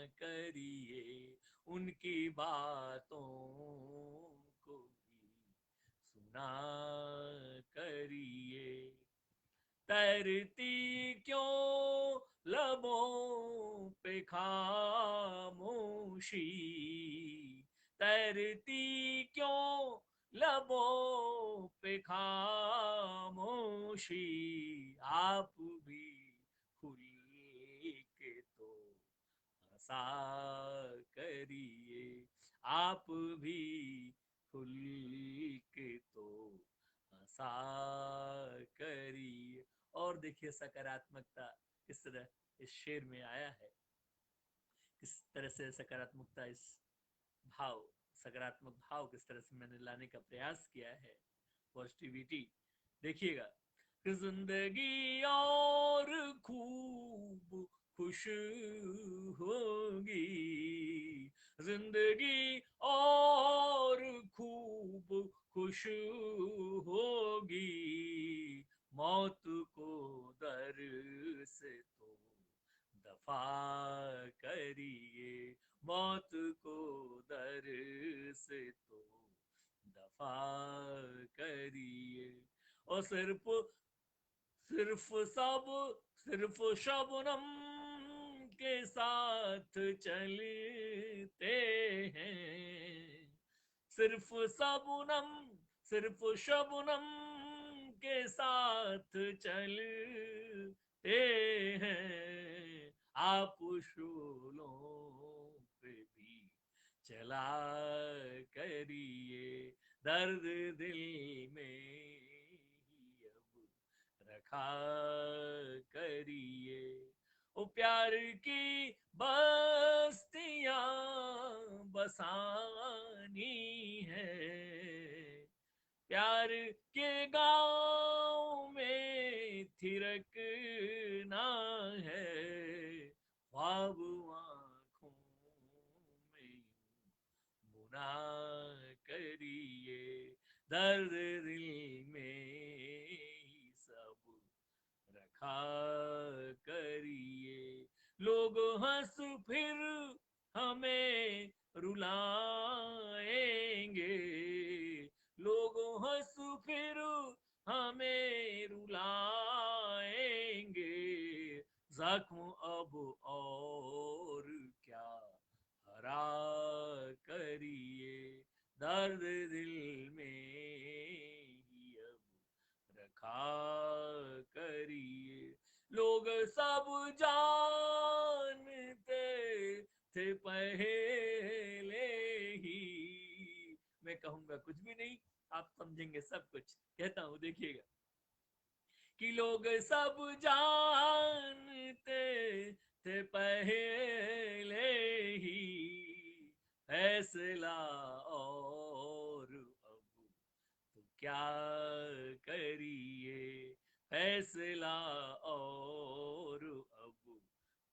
Speaker 1: करिए, उनकी बातों को भी सुना करिए। तैरती क्यों लबों पे खामोशी, तैरती क्यों लबों पे खामोशी, आप भी खुल के तो हंसा करिए, आप भी खुल के तो हंसा करिए। और देखिए सकारात्मकता किस तरह इस शेर में आया है, किस तरह से सकारात्मकता इस भाव, सकारात्मक भाव किस तरह से मैंने लाने का प्रयास किया है, पॉजिटिविटी। देखिएगा कि जिंदगी और खूब खुश होगी, जिंदगी और खूब खुश होगी, मौत को दर से तो दफा करिए, मौत को दर से तो दफा करिए। और सिर्फ सब सिर्फ शबनम के साथ चलते हैं, सिर्फ सबनम सिर्फ शबनम के साथ चलते हैं, आप शूलों पे भी चला करिए, दर्द दिल में ही अब रखा करिए। ओ प्यार की बस्तियां बसानी है, प्यार के गांव में थिरकना है, ख्वाब आंखों में बुना करिए, दर्द दिल में ही सब रखा करिए। लोग हंस फिर हमें रुलाएंगे, लोग हंस फिर हमें रुलाएंगे, जख्म अब और क्या हरा करिए, दर्द दिल में ही अब रखा करिए। लोग सब जानते थे पहले ही, मैं कहूंगा कुछ भी नहीं, आप समझेंगे सब कुछ, कहता हूं देखिएगा कि लोग सब जानते थे पहले ही, फैसला और अब तो क्या करिए, फैसला और अब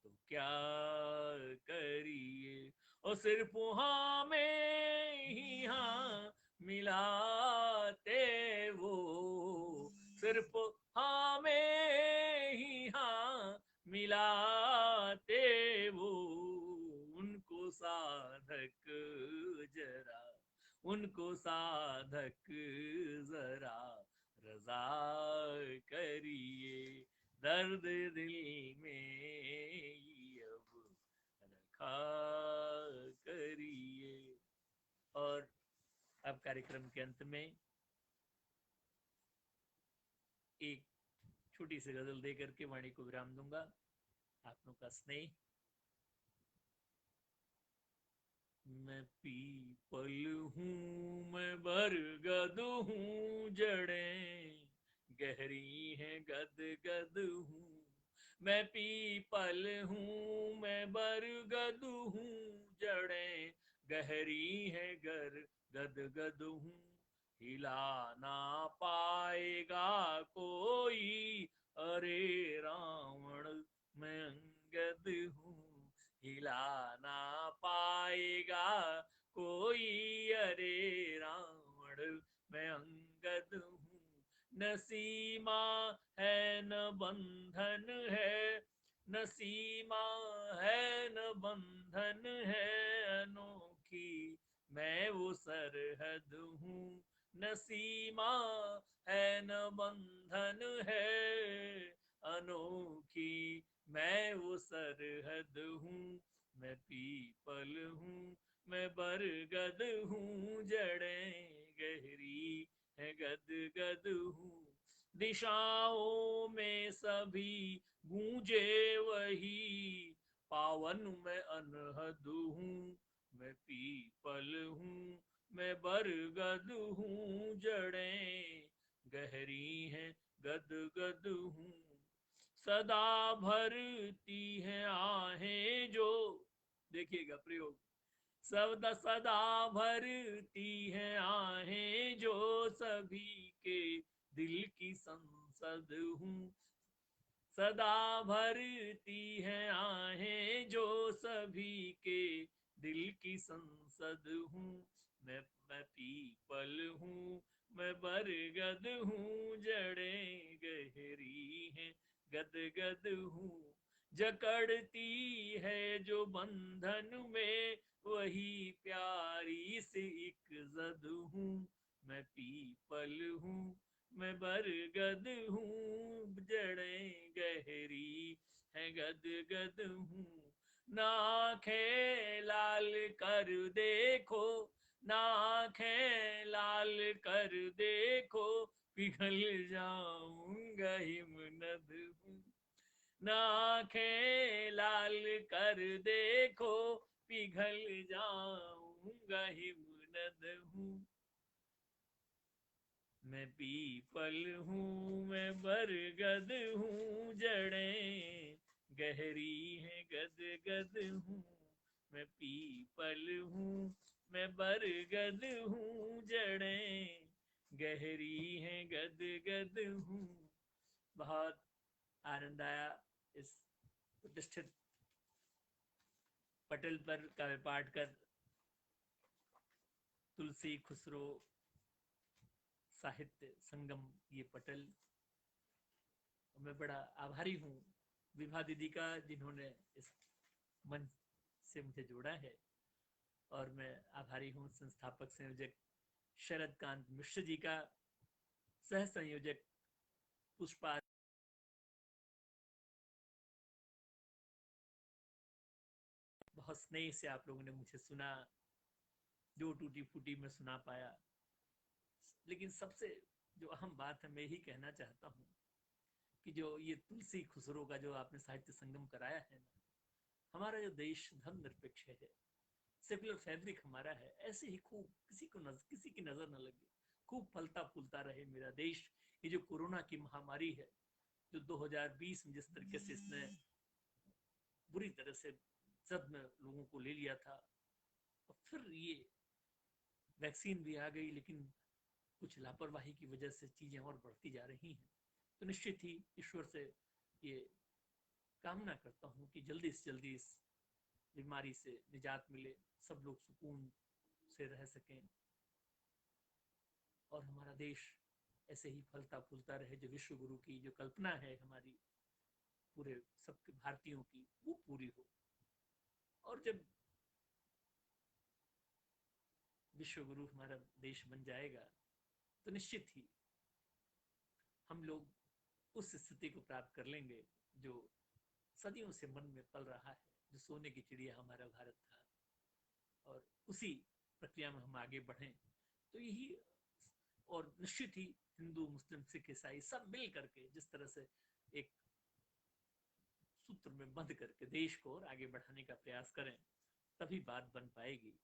Speaker 1: तो क्या करिए। और सिर्फ हाँ में ही हाँ मिलाते वो, सिर्फ हाँ में ही हाँ मिलाते वो, उनको साधक जरा, उनको साधक जरा रजा करिए, दर्द दिल में ही अब रखा करिए। और अब कार्यक्रम के अंत में एक छोटी सी गजल दे करके वाणी को विराम दूंगा। आप लोगों का स्नेह। मैं पीपल हूँ, मैं बरगद हूँ, जड़ें गहरी हैं गद गद हूँ, मैं पीपल हूँ, मैं बरगद हूँ, जड़ें गहरी हैं गद गद हूँ, हिला ना पाएगा कोई, अरे रावण मैं अंगद हूँ, हिला ना पाएगा कोई, अरे रावण मैं अंगद हूँ, न सीमा है न बंधन है, न सीमा है न बंधन है, अनोखी मैं वो सरहद हूँ, न सीमा है न बंधन है, अनोखी मैं वो सरहद हूँ, मैं पीपल हूँ, मैं बरगद हूँ, जड़ें गहरी है गद गद हूँ। दिशाओं में सभी गूंजे वही, पावन मैं अनहद हूँ। मैं पीपल हूँ, मैं बरगद हूँ, जड़ें गहरी हैं गद गद हूँ। सदा भरती है आहें जो, देखिएगा प्रयोग, सदा सदा भरती है आहें जो, सभी के दिल की संसद हूँ। सदा भरती है आहें जो, सभी के दिल की संसद हूँ। मैं पीपल हूँ, मैं बरगद हूँ, जड़ें गहरी हैं गद गद हूँ। जकड़ती है जो बंधन में, वही प्यारी सी एक जद हूँ। मैं पीपल हूँ, मैं बरगद हूँ, जड़ें गहरी है गद गद हूँ। नाखें लाल कर देखो, नाखें लाल कर देखो, पिघल जाऊंगा हिमनद हूँ। नाखें लाल कर देखो, पिघल जाऊंगा हिमनद हूँ। मैं पीपल हूँ, मैं बरगद हूँ, जड़ें गहरी है गद गद हूँ। मैं पीपल हूँ, मैं बरगद हूँ, जड़ें गहरी है गद गद हूँ। बहुत आनंद आया इस प्रतिष्ठित पटल पर काव्य पाठ कर। तुलसी खुसरो साहित्य संगम ये पटल, मैं बड़ा आभारी हूँ विभा दीदी का, जिन्होंने इस मंच से मुझे जोड़ा है। और मैं आभारी हूँ संस्थापक संयोजक शरद कांत मिश्र जी का, सह संयोजक पुष्पा, बहुत स्नेह से आप लोगों ने मुझे सुना, जो टूटी फूटी मैं सुना पाया। लेकिन सबसे जो अहम बात है, मैं यही कहना चाहता हूँ कि जो ये तुलसी खुसरो का जो आपने साहित्य संगम कराया है ना, हमारा जो देश धर्मनिरपेक्ष है, सेकुलर फैब्रिक हमारा है, ऐसे ही खूब किसी की नजर न लगे, खूब फलता फूलता रहे मेरा देश। ये जो कोरोना की महामारी है, जो 2020 में जिस तरीके से इसने बुरी तरह से जद में लोगों को ले लिया था, और फिर ये वैक्सीन भी आ गई, लेकिन कुछ लापरवाही की वजह से चीजें और बढ़ती जा रही हैं। तो निश्चित ही ईश्वर से ये कामना करता हूँ कि जल्दी से जल्दी इस बीमारी से निजात मिले, सब लोग सुकून से रह सकें, और हमारा देश ऐसे ही फलता फूलता रहे। जो विश्व गुरु की जो कल्पना है हमारी पूरे सबके भारतीयों की, वो पूरी हो। और जब विश्व गुरु हमारा देश बन जाएगा, तो निश्चित ही हम लोग उस स्थिति को प्राप्त कर लेंगे जो सदियों से मन में पल रहा है, जो सोने की चिड़िया हमारा भारत था, और उसी प्रक्रिया में हम आगे बढ़ें। तो यही, और निश्चित ही हिंदू मुस्लिम सिख ईसाई सब मिल करके जिस तरह से एक सूत्र में बंध करके देश को और आगे बढ़ाने का प्रयास करें, तभी बात बन पाएगी।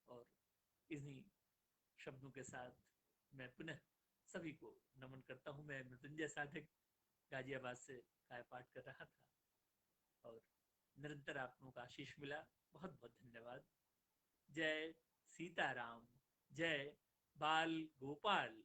Speaker 1: और इन्हीं शब्दों के साथ मैं पुनः सभी को नमन करता हूँ। मैं मृत्युंजय साधक गाजियाबाद से काय पाठ कर रहा था, और निरंतर आप लोगों का आशीष मिला। बहुत बहुत धन्यवाद। जय सीताराम, जय बाल गोपाल।